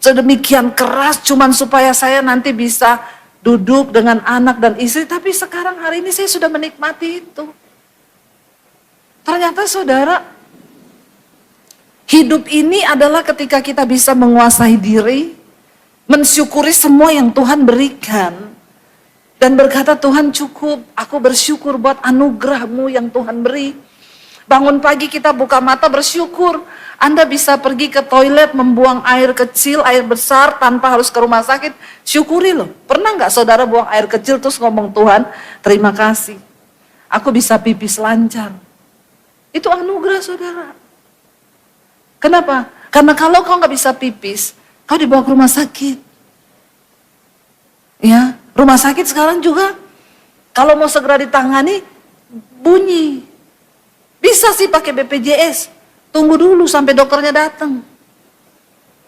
sedemikian keras cuman supaya saya nanti bisa duduk dengan anak dan istri. Tapi sekarang hari ini saya sudah menikmati itu. Ternyata saudara, hidup ini adalah ketika kita bisa menguasai diri, mensyukuri semua yang Tuhan berikan. Dan berkata, Tuhan cukup, aku bersyukur buat anugerah-Mu yang Tuhan beri. Bangun pagi kita buka mata bersyukur. Anda bisa pergi ke toilet membuang air kecil, air besar tanpa harus ke rumah sakit. Syukuri loh. Pernah nggak saudara buang air kecil terus ngomong, Tuhan terima kasih. Aku bisa pipis lancar. Itu anugerah saudara. Kenapa? Karena kalau kau nggak bisa pipis, kau dibawa ke rumah sakit. Ya, rumah sakit sekarang juga kalau mau segera ditangani bunyi. Bisa sih pakai BPJS, tunggu dulu sampai dokternya datang.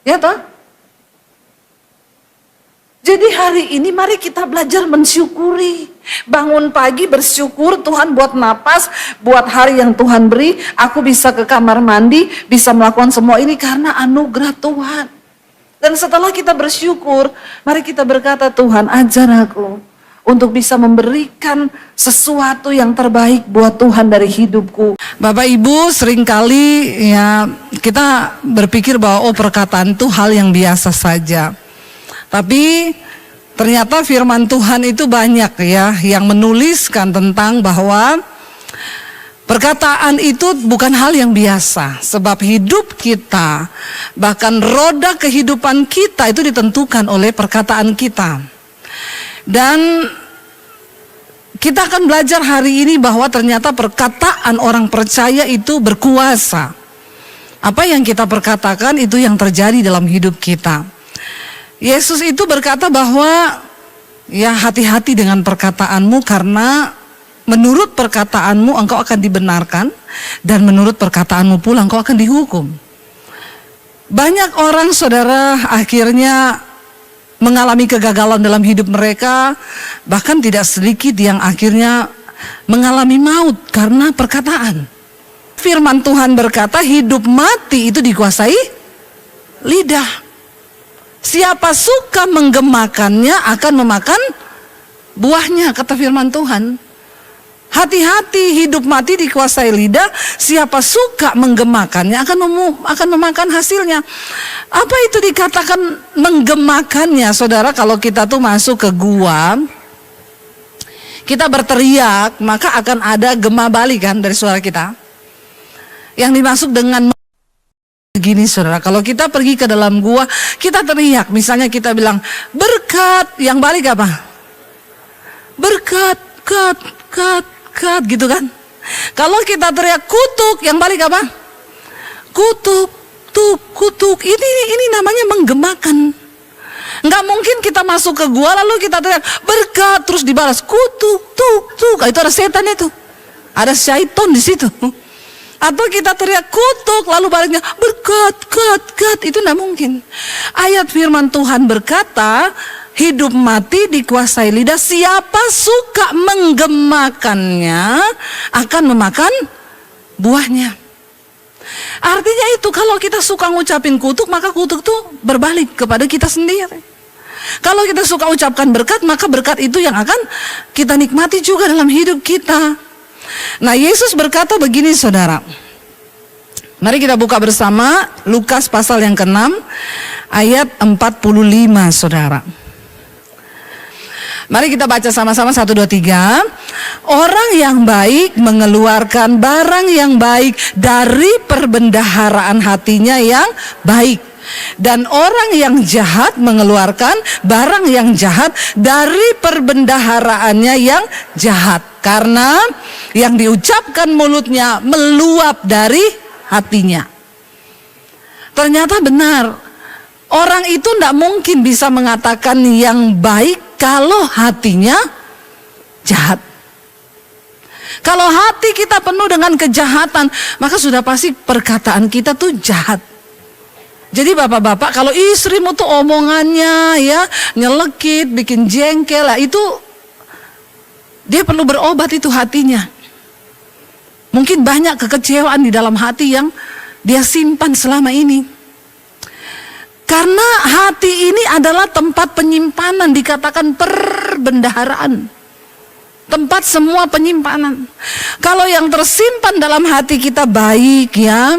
Ya toh? Jadi hari ini mari kita belajar mensyukuri. Bangun pagi bersyukur Tuhan buat napas, buat hari yang Tuhan beri. Aku bisa ke kamar mandi, bisa melakukan semua ini karena anugerah Tuhan. Dan setelah kita bersyukur, mari kita berkata, Tuhan ajar aku untuk bisa memberikan sesuatu yang terbaik buat Tuhan dari hidupku. Bapak Ibu, seringkali ya kita berpikir bahwa perkataan itu hal yang biasa saja. Tapi ternyata firman Tuhan itu banyak ya yang menuliskan tentang bahwa perkataan itu bukan hal yang biasa. Sebab hidup kita, bahkan roda kehidupan kita itu ditentukan oleh perkataan kita. Dan kita akan belajar hari ini bahwa ternyata perkataan orang percaya itu berkuasa. Apa yang kita perkatakan itu yang terjadi dalam hidup kita. Yesus itu berkata bahwa ya hati-hati dengan perkataanmu karena menurut perkataanmu engkau akan dibenarkan dan menurut perkataanmu pula engkau akan dihukum. Banyak orang saudara akhirnya mengalami kegagalan dalam hidup mereka, bahkan tidak sedikit yang akhirnya mengalami maut karena perkataan. Firman Tuhan berkata hidup mati itu dikuasai lidah. Siapa suka menggemakannya akan memakan buahnya, kata firman Tuhan. Hati-hati, hidup mati dikuasai lidah. Siapa suka menggemakannya akan memakan hasilnya. Apa itu dikatakan menggemakannya, saudara? Kalau kita tuh masuk ke gua, kita berteriak, maka akan ada gema balik kan dari suara kita. Yang dimaksud dengan begini, saudara, kalau kita pergi ke dalam gua, kita teriak, misalnya kita bilang berkat, yang balik apa? Berkat, kat, gitu kan? Kalau kita teriak kutuk, yang balik apa? Kutuk, kutuk. Ini namanya menggemakan. Nggak mungkin kita masuk ke gua lalu kita teriak berkat terus dibalas kutuk, tuk. Itu ada setan itu, ada syaiton di situ. Atau kita teriak kutuk lalu baliknya berkat, kat. Itu tidak mungkin. Ayat firman Tuhan berkata, hidup mati dikuasai lidah. Siapa suka menggemakannya akan memakan buahnya. Artinya itu, kalau kita suka ngucapin kutuk, maka kutuk itu berbalik kepada kita sendiri. Kalau kita suka ucapkan berkat, maka berkat itu yang akan kita nikmati juga dalam hidup kita. Nah, Yesus berkata begini, saudara. Mari kita buka bersama Lukas pasal yang ke-6 ayat 45, saudara. Mari kita baca sama-sama 1, 2, 3. Orang yang baik mengeluarkan barang yang baik dari perbendaharaan hatinya yang baik. Dan orang yang jahat mengeluarkan barang yang jahat dari perbendaharaannya yang jahat. Karena yang diucapkan mulutnya meluap dari hatinya. Ternyata benar, orang itu tidak mungkin bisa mengatakan yang baik kalau hatinya jahat. Kalau hati kita penuh dengan kejahatan, maka sudah pasti perkataan kita tuh jahat. Jadi bapak-bapak, kalau istrimu tuh omongannya ya nyelekit, bikin jengkel lah, itu dia perlu berobat itu hatinya. Mungkin banyak kekecewaan di dalam hati yang dia simpan selama ini. Karena hati ini adalah tempat penyimpanan, dikatakan perbendaharaan. Tempat semua penyimpanan. Kalau yang tersimpan dalam hati kita baik ya,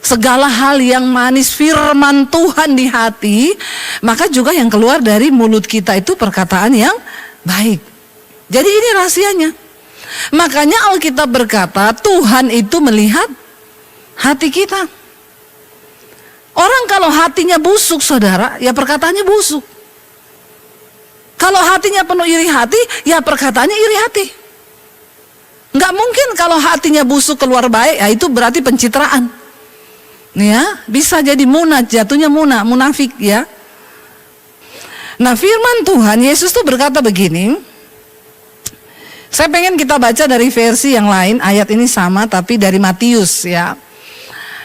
segala hal yang manis, firman Tuhan di hati, maka juga yang keluar dari mulut kita itu perkataan yang baik. Jadi ini rahasianya. Makanya Alkitab berkata Tuhan itu melihat hati kita. Orang kalau hatinya busuk, saudara, ya perkataannya busuk. Kalau hatinya penuh iri hati, ya perkataannya iri hati. Nggak mungkin kalau hatinya busuk keluar baik, ya itu berarti pencitraan. Ya, bisa jadi jatuhnya munafik ya. Nah, firman Tuhan Yesus tuh berkata begini. Saya pengen kita baca dari versi yang lain, ayat ini sama tapi dari Matius ya.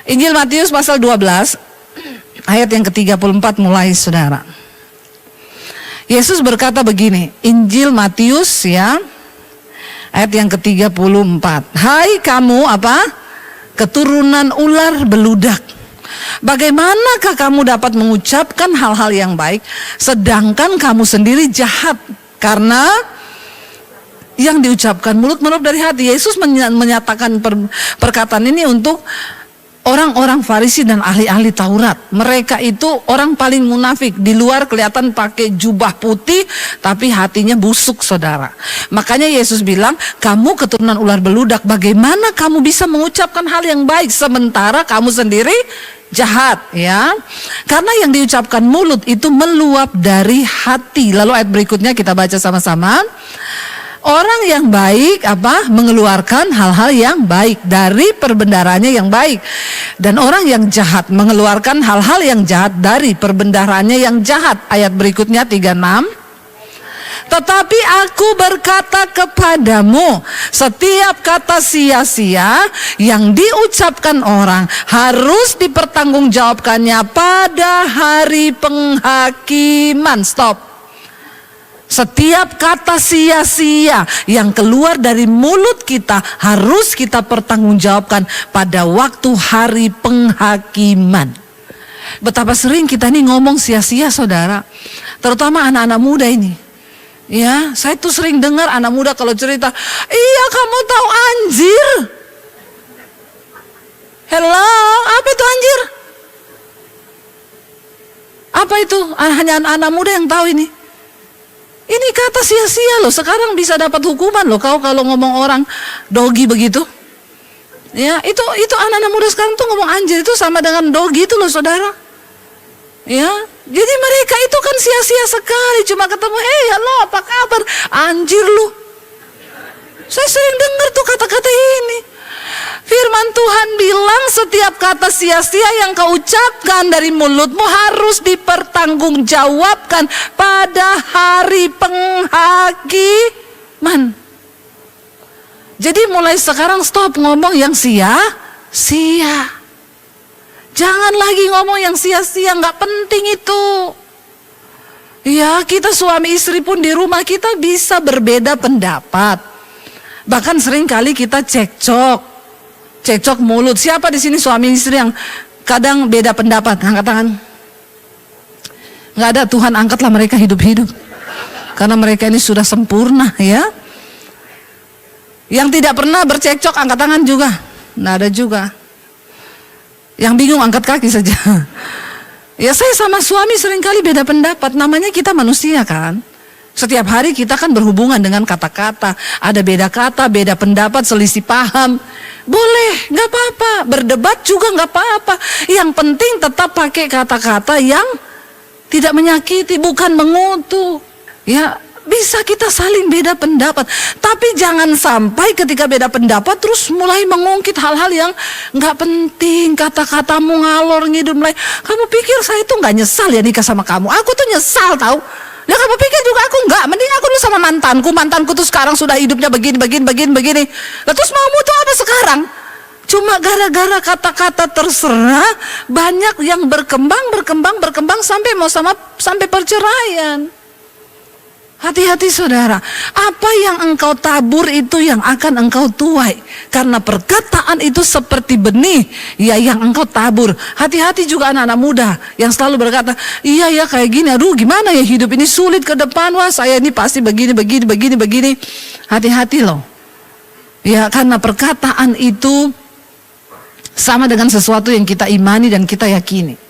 Injil Matius pasal 12 ayat yang ke-34 mulai, saudara. Yesus berkata begini, Injil Matius ya, ayat yang ke-34. Hai kamu apa? Keturunan ular beludak. Bagaimanakah kamu dapat mengucapkan hal-hal yang baik sedangkan kamu sendiri jahat? Karena yang diucapkan mulut meluap dari hati. Yesus menyatakan perkataan ini untuk orang-orang Farisi dan ahli-ahli Taurat. Mereka itu orang paling munafik. Di luar kelihatan pakai jubah putih, tapi hatinya busuk, saudara. Makanya Yesus bilang, kamu keturunan ular beludak, bagaimana kamu bisa mengucapkan hal yang baik sementara kamu sendiri jahat, ya? Karena yang diucapkan mulut itu meluap dari hati. Lalu ayat berikutnya kita baca sama-sama. Orang yang baik mengeluarkan hal-hal yang baik dari perbendaharanya yang baik, dan orang yang jahat mengeluarkan hal-hal yang jahat dari perbendaharanya yang jahat. Ayat berikutnya 36. Tetapi aku berkata kepadamu, setiap kata sia-sia yang diucapkan orang harus dipertanggungjawabkannya pada hari penghakiman. Stop. Setiap kata sia-sia yang keluar dari mulut kita harus kita pertanggungjawabkan pada waktu hari penghakiman. Betapa sering kita ini ngomong sia-sia, saudara. Terutama anak-anak muda ini. Ya, saya tuh sering dengar anak muda kalau cerita, iya kamu tahu anjir? Hello, apa itu anjir? Apa itu? Hanya anak muda yang tahu ini. Ini kata sia-sia loh, sekarang bisa dapat hukuman loh kau kalau ngomong orang dogi begitu. Ya, itu anak-anak muda sekarang tuh ngomong anjir itu sama dengan dogi itu loh saudara. Ya, jadi mereka itu kan sia-sia sekali, cuma ketemu, hey halo apa kabar, anjir lu. Saya sering dengar tuh kata-kata ini. Firman Tuhan bilang setiap kata sia-sia yang kau ucapkan dari mulutmu harus dipertanggungjawabkan pada hari penghakiman. Jadi mulai sekarang stop ngomong yang sia-sia. Jangan lagi ngomong yang sia-sia, nggak penting itu. Ya, kita suami istri pun di rumah kita bisa berbeda pendapat. Bahkan sering kali kita cekcok mulut. Siapa di sini suami istri yang kadang beda pendapat? Angkat tangan. Nggak ada, Tuhan angkatlah mereka hidup-hidup. Karena mereka ini sudah sempurna ya. Yang tidak pernah bercekcok angkat tangan juga. Nggak ada juga. Yang bingung angkat kaki saja. Ya saya sama suami seringkali beda pendapat. Namanya kita manusia kan. Setiap hari kita kan berhubungan dengan kata-kata. Ada beda kata, beda pendapat, selisih paham. Boleh, nggak apa-apa. Berdebat juga nggak apa-apa. Yang penting tetap pakai kata-kata yang tidak menyakiti, bukan mengutuk. Ya, bisa kita saling beda pendapat, tapi jangan sampai ketika beda pendapat terus mulai mengungkit hal-hal yang nggak penting, kata-katamu ngalor ngidul mulai. Kamu pikir saya itu nggak nyesal ya nikah sama kamu? Aku tuh nyesal tahu. Ya kamu pikir juga aku nggak? Mending aku dulu sama mantanku tuh sekarang sudah hidupnya begini. Lah terus maumu tuh apa sekarang? Cuma gara-gara kata-kata terserah banyak yang berkembang sampai perceraian. Hati-hati saudara, apa yang engkau tabur itu yang akan engkau tuai. Karena perkataan itu seperti benih ya yang engkau tabur. Hati-hati juga anak-anak muda yang selalu berkata, iya ya kayak gini, aduh gimana ya hidup ini sulit ke depan, wah saya ini pasti begini. Hati-hati loh. Ya karena perkataan itu sama dengan sesuatu yang kita imani dan kita yakini.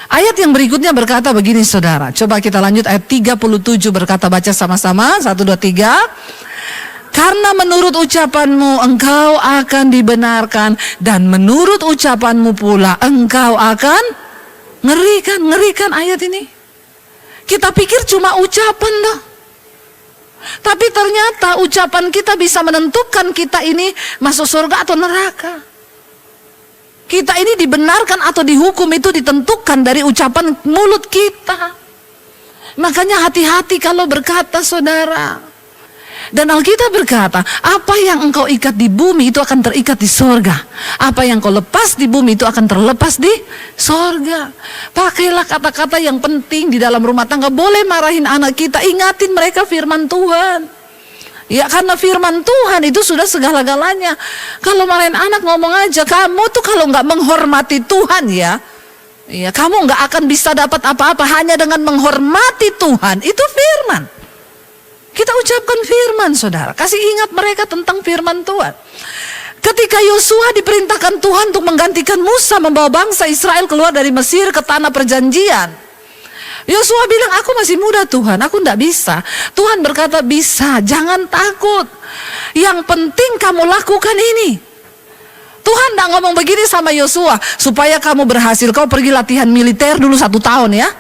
Ayat yang berikutnya berkata begini saudara. Coba kita lanjut ayat 37 berkata, baca sama-sama 1, 2, 3. Karena menurut ucapanmu engkau akan dibenarkan, dan menurut ucapanmu pula engkau akan ngerikan ayat ini. Kita pikir cuma ucapan dah. Tapi ternyata ucapan kita bisa menentukan kita ini masuk surga atau neraka. Kita ini dibenarkan atau dihukum itu ditentukan dari ucapan mulut kita. Makanya hati-hati kalau berkata saudara. Dan Alkitab berkata, apa yang engkau ikat di bumi itu akan terikat di sorga. Apa yang kau lepas di bumi itu akan terlepas di sorga. Pakailah kata-kata yang penting di dalam rumah tangga. Boleh marahin anak kita, ingatin mereka firman Tuhan. Ya karena firman Tuhan itu sudah segala-galanya. Kalau marahin anak ngomong aja, kamu tuh kalau nggak menghormati Tuhan ya kamu nggak akan bisa dapat apa-apa hanya dengan menghormati Tuhan. Itu firman. Kita ucapkan firman saudara. Kasih ingat mereka tentang firman Tuhan. Ketika Yosua diperintahkan Tuhan untuk menggantikan Musa membawa bangsa Israel keluar dari Mesir ke tanah perjanjian, Yosua bilang, aku masih muda Tuhan, aku enggak bisa. Tuhan berkata, bisa, jangan takut. Yang penting kamu lakukan ini. Tuhan enggak ngomong begini sama Yosua, supaya kamu berhasil, kau pergi latihan militer dulu 1 tahun ya.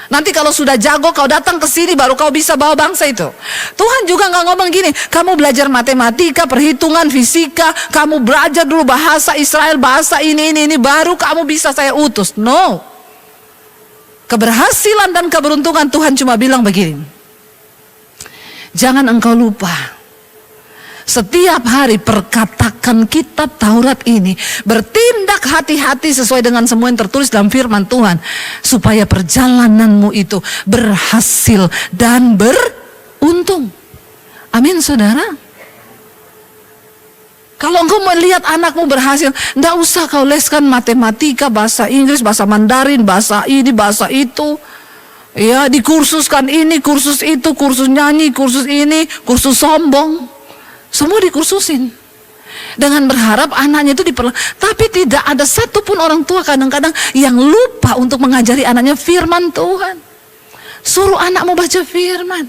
Nanti kalau sudah jago kau datang ke sini baru kau bisa bawa bangsa itu. Tuhan juga enggak ngomong gini, kamu belajar matematika, perhitungan, fisika, kamu belajar dulu bahasa Israel, bahasa ini, baru kamu bisa saya utus. No. Keberhasilan dan keberuntungan Tuhan cuma bilang begini, jangan engkau lupa, setiap hari perkatakan kitab Taurat ini, bertindak hati-hati sesuai dengan semua yang tertulis dalam firman Tuhan, supaya perjalananmu itu berhasil dan beruntung. Amin saudara. Kalau engkau melihat anakmu berhasil, enggak usah kau leskan matematika, bahasa Inggris, bahasa Mandarin, bahasa ini, bahasa itu. Ya, dikursuskan ini, kursus itu, kursus nyanyi, kursus ini, kursus sombong. Semua dikursusin. Dengan berharap anaknya itu tapi tidak ada satupun orang tua kadang-kadang yang lupa untuk mengajari anaknya firman Tuhan. Suruh anakmu baca firman.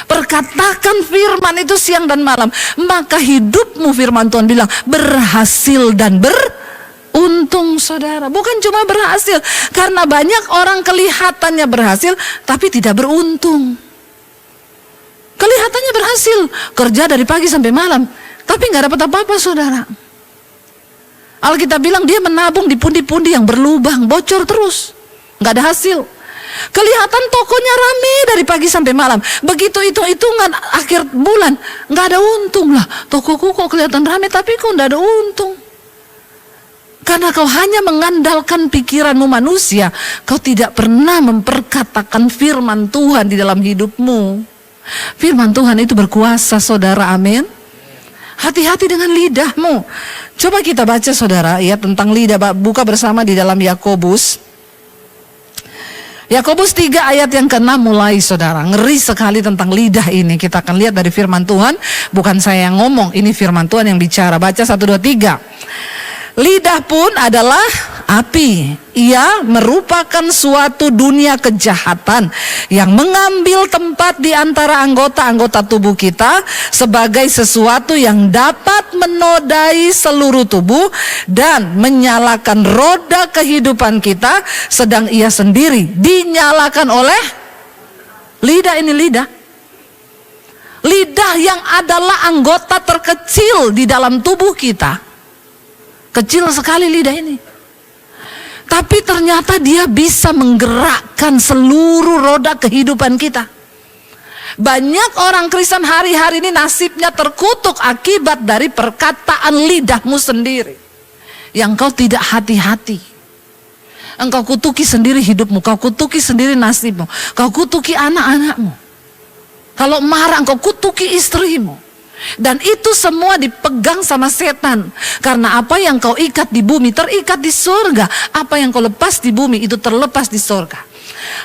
Perkatakan firman itu siang dan malam. Maka hidupmu, firman Tuhan bilang, berhasil dan beruntung, saudara. Bukan cuma berhasil. Karena banyak orang kelihatannya berhasil tapi tidak beruntung. Kelihatannya berhasil, kerja dari pagi sampai malam, tapi nggak dapat apa-apa, saudara. Alkitab bilang dia menabung di pundi-pundi yang berlubang, bocor terus, nggak ada hasil. Kelihatan tokonya rame dari pagi sampai malam, begitu hitung-hitungan akhir bulan, nggak ada untung lah. Tokoku kok kelihatan rame, tapi kok nggak ada untung. Karena kau hanya mengandalkan pikiranmu manusia, kau tidak pernah memperkatakan firman Tuhan di dalam hidupmu. Firman Tuhan itu berkuasa, saudara, amin. Hati-hati dengan lidahmu. Coba kita baca, saudara, ya, tentang lidah. Buka bersama di dalam Yakobus. Yakobus 3 ayat yang ke-6 mulai, saudara. Ngeri sekali tentang lidah ini. Kita akan lihat dari firman Tuhan. Bukan saya yang ngomong, ini firman Tuhan yang bicara. Baca 1, 2, 3. Lidah pun adalah api. Ia merupakan suatu dunia kejahatan yang mengambil tempat di antara anggota-anggota tubuh kita sebagai sesuatu yang dapat menodai seluruh tubuh dan menyalakan roda kehidupan kita, sedang ia sendiri dinyalakan oleh lidah. Ini lidah. Lidah yang adalah anggota terkecil di dalam tubuh kita. Kecil sekali lidah ini. Tapi ternyata dia bisa menggerakkan seluruh roda kehidupan kita. Banyak orang Kristen hari-hari ini nasibnya terkutuk akibat dari perkataan lidahmu sendiri. Yang kau tidak hati-hati. Engkau kutuki sendiri hidupmu, kau kutuki sendiri nasibmu, kau kutuki anak-anakmu. Kalau marah engkau kutuki istrimu. Dan itu semua dipegang sama setan. Karena apa yang kau ikat di bumi terikat di surga. Apa yang kau lepas di bumi itu terlepas di surga.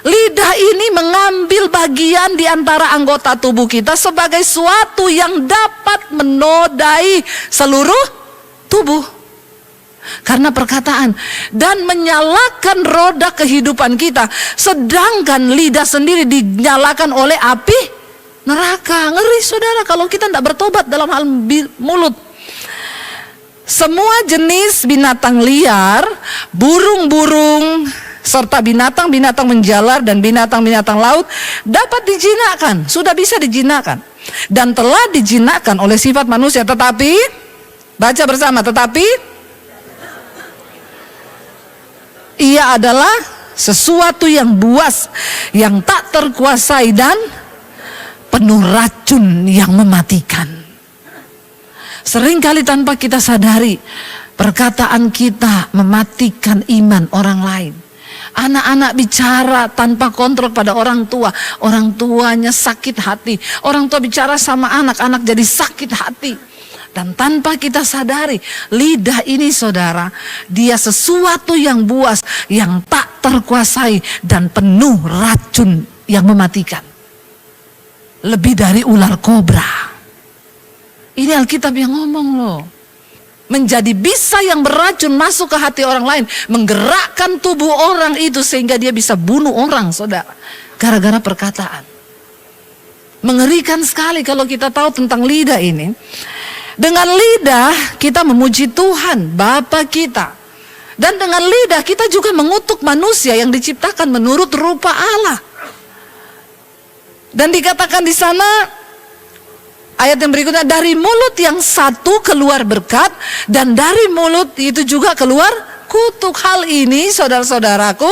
Lidah ini mengambil bagian di antara anggota tubuh kita sebagai suatu yang dapat menodai seluruh tubuh. Karena perkataan. Dan menyalakan roda kehidupan kita. Sedangkan lidah sendiri dinyalakan oleh api neraka. Ngeri, saudara, kalau kita tidak bertobat dalam hal mulut. Semua jenis binatang liar, burung-burung, serta binatang-binatang menjalar dan binatang-binatang laut dapat dijinakkan, sudah bisa dijinakkan. Dan telah dijinakkan oleh sifat manusia. Tetapi, baca bersama, tetapi ia adalah sesuatu yang buas, yang tak terkuasai dan penuh racun yang mematikan. Seringkali tanpa kita sadari, perkataan kita mematikan iman orang lain. Anak-anak bicara tanpa kontrol pada orang tua, orang tuanya sakit hati. Orang tua bicara sama anak, anak jadi sakit hati. Dan tanpa kita sadari, lidah ini, saudara, dia sesuatu yang buas, yang tak terkuasai dan penuh racun yang mematikan. Lebih dari ular kobra. Ini Alkitab yang ngomong loh. Menjadi bisa yang beracun masuk ke hati orang lain, menggerakkan tubuh orang itu sehingga dia bisa bunuh orang, saudara, gara-gara perkataan. Mengerikan sekali kalau kita tahu tentang lidah ini. Dengan lidah kita memuji Tuhan, Bapa kita. Dan dengan lidah kita juga mengutuk manusia yang diciptakan menurut rupa Allah. Dan dikatakan di sana ayat yang berikutnya, dari mulut yang satu keluar berkat dan dari mulut itu juga keluar kutuk. Hal ini, saudara-saudaraku,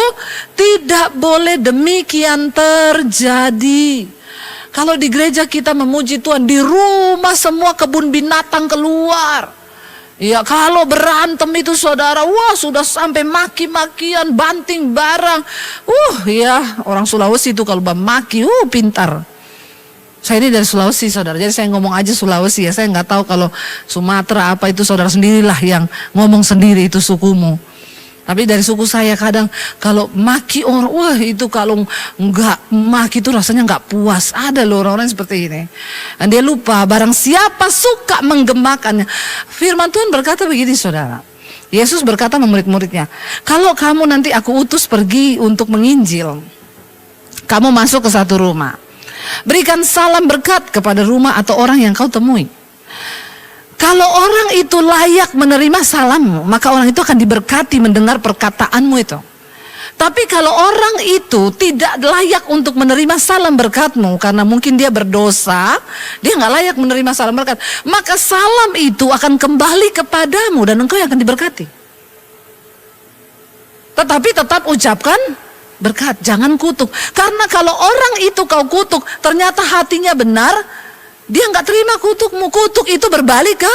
tidak boleh demikian terjadi. Kalau di gereja kita memuji Tuhan, di rumah semua kebun binatang keluar. Ya, kalau berantem itu, saudara, wah, sudah sampai maki-makian, banting barang. Ya, orang Sulawesi itu kalau maki, pintar. Saya ini dari Sulawesi, saudara, jadi saya ngomong aja Sulawesi ya. Saya nggak tahu kalau Sumatera apa itu, saudara sendirilah yang ngomong sendiri itu sukumu. Tapi dari suku saya kadang kalau maki orang, wah itu kalau nggak maki itu rasanya nggak puas. Ada loh orang-orang seperti ini. Dan dia lupa barang siapa suka menggemakannya. Firman Tuhan berkata begini saudara. Yesus berkata sama murid-muridnya, kalau kamu nanti aku utus pergi untuk menginjil, kamu masuk ke satu rumah, berikan salam berkat kepada rumah atau orang yang kau temui. Kalau orang itu layak menerima salammu, maka orang itu akan diberkati mendengar perkataanmu itu. Tapi kalau orang itu tidak layak untuk menerima salam berkatmu, karena mungkin dia berdosa, dia nggak layak menerima salam berkat, maka salam itu akan kembali kepadamu dan engkau yang akan diberkati. Tetapi tetap ucapkan berkat, jangan kutuk. Karena kalau orang itu kau kutuk, ternyata hatinya benar, dia nggak terima kutukmu. Kutuk itu berbalik ke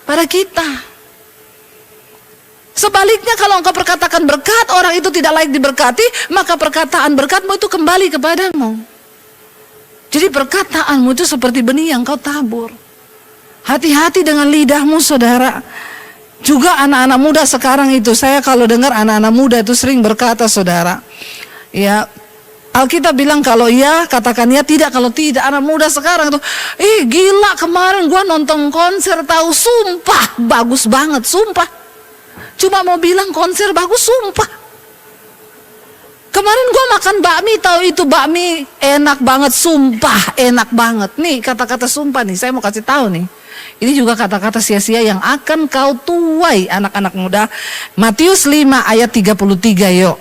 pada kita. Sebaliknya kalau engkau perkatakan berkat, orang itu tidak layak diberkati, maka perkataan berkatmu itu kembali kepadamu. Jadi perkataanmu itu seperti benih yang kau tabur. Hati-hati dengan lidahmu saudara. Juga anak-anak muda sekarang itu, saya kalau dengar anak-anak muda itu sering berkata saudara, ya Alkitab bilang kalau ya katakan ya, tidak kalau tidak. Anak muda sekarang tuh, gila kemarin gua nonton konser tahu, sumpah bagus banget, sumpah. Cuma mau bilang konser bagus, sumpah. Kemarin gua makan bakmi, tahu itu bakmi enak banget, sumpah enak banget. Nih kata-kata sumpah nih, saya mau kasih tahu nih. Ini juga kata-kata sia-sia yang akan kau tuai anak-anak muda. Matius 5 ayat 33 yuk.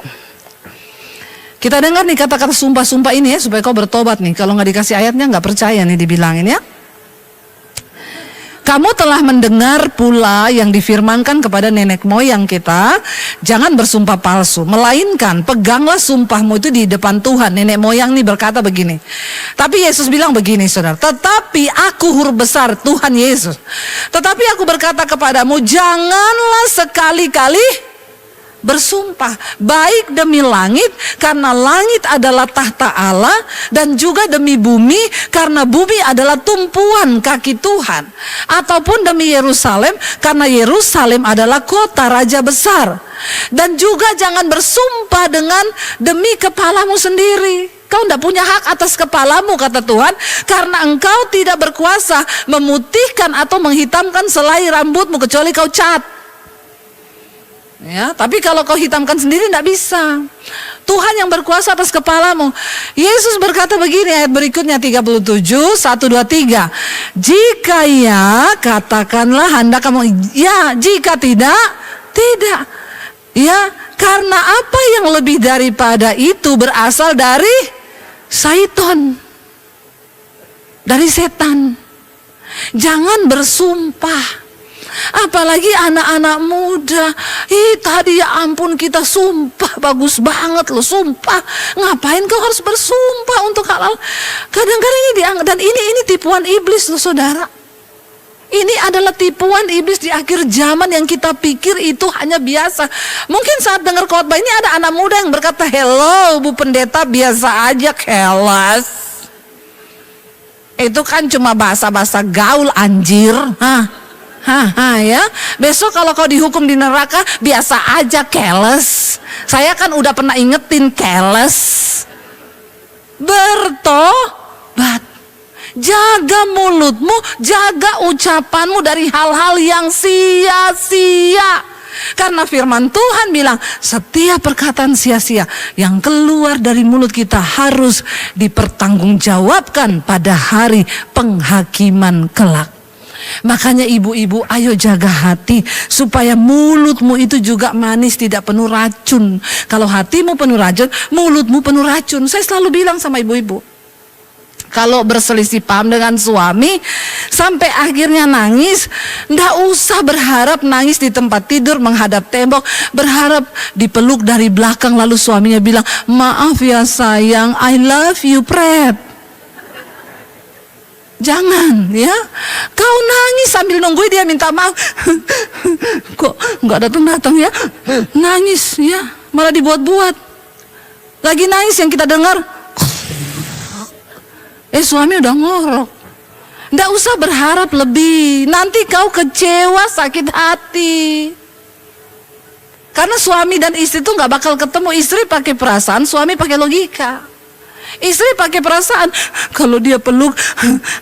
Kita dengar nih kata-kata sumpah-sumpah ini ya, supaya kau bertobat nih. Kalau nggak dikasih ayatnya nggak percaya nih dibilangin ya. Kamu telah mendengar pula yang difirmankan kepada nenek moyang kita, jangan bersumpah palsu, melainkan peganglah sumpahmu itu di depan Tuhan. Nenek moyang nih berkata begini. Tapi Yesus bilang begini saudara, tetapi aku huruf besar Tuhan Yesus, tetapi aku berkata kepadamu, janganlah sekali-kali bersumpah, baik demi langit, karena langit adalah tahta Allah, dan juga demi bumi, karena bumi adalah tumpuan kaki Tuhan, ataupun demi Yerusalem, karena Yerusalem adalah kota raja besar. Dan juga jangan bersumpah dengan demi kepalamu sendiri. Kau tidak punya hak atas kepalamu, kata Tuhan, karena engkau tidak berkuasa memutihkan atau menghitamkan selai rambutmu kecuali kau cat. Ya, tapi kalau kau hitamkan sendiri tidak bisa. Tuhan yang berkuasa atas kepalamu. Yesus berkata begini ayat berikutnya 37, 1, 2, 3. Jika ya, katakanlah hendak kamu ya, jika tidak, tidak. Ya, karena apa yang lebih daripada itu berasal dari Syaiton, dari setan. Jangan bersumpah. Apalagi anak-anak muda, tadi ya ampun kita sumpah bagus banget loh, sumpah. Ngapain kau harus bersumpah untuk hal-hal? Kadang-kadang ini dianggap, dan ini tipuan iblis loh saudara. Ini adalah tipuan iblis di akhir zaman yang kita pikir itu hanya biasa. Mungkin saat dengar khotbah ini ada anak muda yang berkata, hello Bu Pendeta, biasa aja kelas. Itu kan cuma bahasa-bahasa gaul anjir. Ya, besok kalau kau dihukum di neraka biasa aja keles. Saya kan udah pernah ingetin keles. Bertobat. Jaga mulutmu, jaga ucapanmu dari hal-hal yang sia-sia. Karena firman Tuhan bilang setiap perkataan sia-sia yang keluar dari mulut kita harus dipertanggungjawabkan pada hari penghakiman kelak. Makanya ibu-ibu ayo jaga hati supaya mulutmu itu juga manis, tidak penuh racun. Kalau hatimu penuh racun, mulutmu penuh racun. Saya selalu bilang sama ibu-ibu, kalau berselisih paham dengan suami sampai akhirnya nangis, nggak usah berharap nangis di tempat tidur menghadap tembok, berharap dipeluk dari belakang lalu suaminya bilang, maaf ya sayang, I love you Pret. Jangan ya, kau nangis sambil nungguin dia minta maaf. Kok nggak datang-datang ya, nangis ya, malah dibuat-buat. Lagi nangis yang kita dengar, suami udah ngorok. Nggak usah berharap lebih, nanti kau kecewa sakit hati. Karena suami dan istri itu nggak bakal ketemu. Istri pakai perasaan, suami pakai logika. Istri pakai perasaan, kalau dia peluk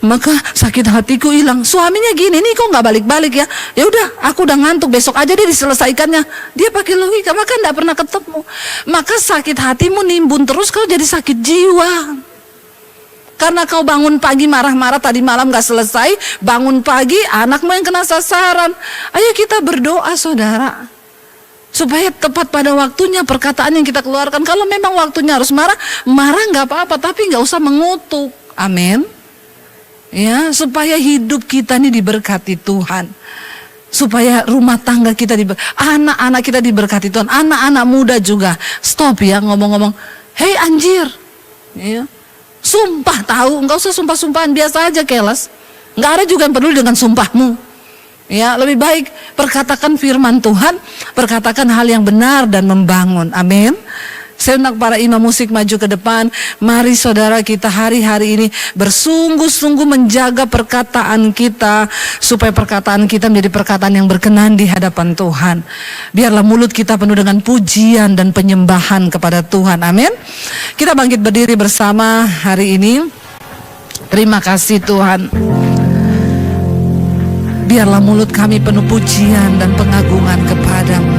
maka sakit hatiku hilang. Suaminya gini, nih kok nggak balik-balik ya? Ya udah, aku udah ngantuk, besok aja dia diselesaikannya. Dia pakai logika, maka nggak pernah ketemu. Maka sakit hatimu nimbun terus, kau jadi sakit jiwa. Karena kau bangun pagi marah-marah, tadi malam gak selesai, bangun pagi anakmu yang kena sasaran. Ayo kita berdoa saudara, supaya tepat pada waktunya perkataan yang kita keluarkan. Kalau memang waktunya harus marah, marah gak apa-apa, tapi gak usah mengutuk. Amin. Ya, supaya hidup kita ini diberkati Tuhan. Supaya rumah tangga kita anak-anak kita diberkati Tuhan. Anak-anak muda juga. Stop ya ngomong-ngomong, hei anjir. Ya. Sumpah tahu, enggak usah sumpah-sumpahan, biasa aja keles. Enggak ada juga yang peduli dengan sumpahmu. Ya, lebih baik perkatakan firman Tuhan, perkatakan hal yang benar dan membangun. Amin. Saya undang para imam musik maju ke depan. Mari saudara kita hari-hari ini bersungguh-sungguh menjaga perkataan kita, supaya perkataan kita menjadi perkataan yang berkenan di hadapan Tuhan. Biarlah mulut kita penuh dengan pujian dan penyembahan kepada Tuhan. Amin. Kita bangkit berdiri bersama hari ini. Terima kasih Tuhan. Biarlah mulut kami penuh pujian dan pengagungan kepadamu.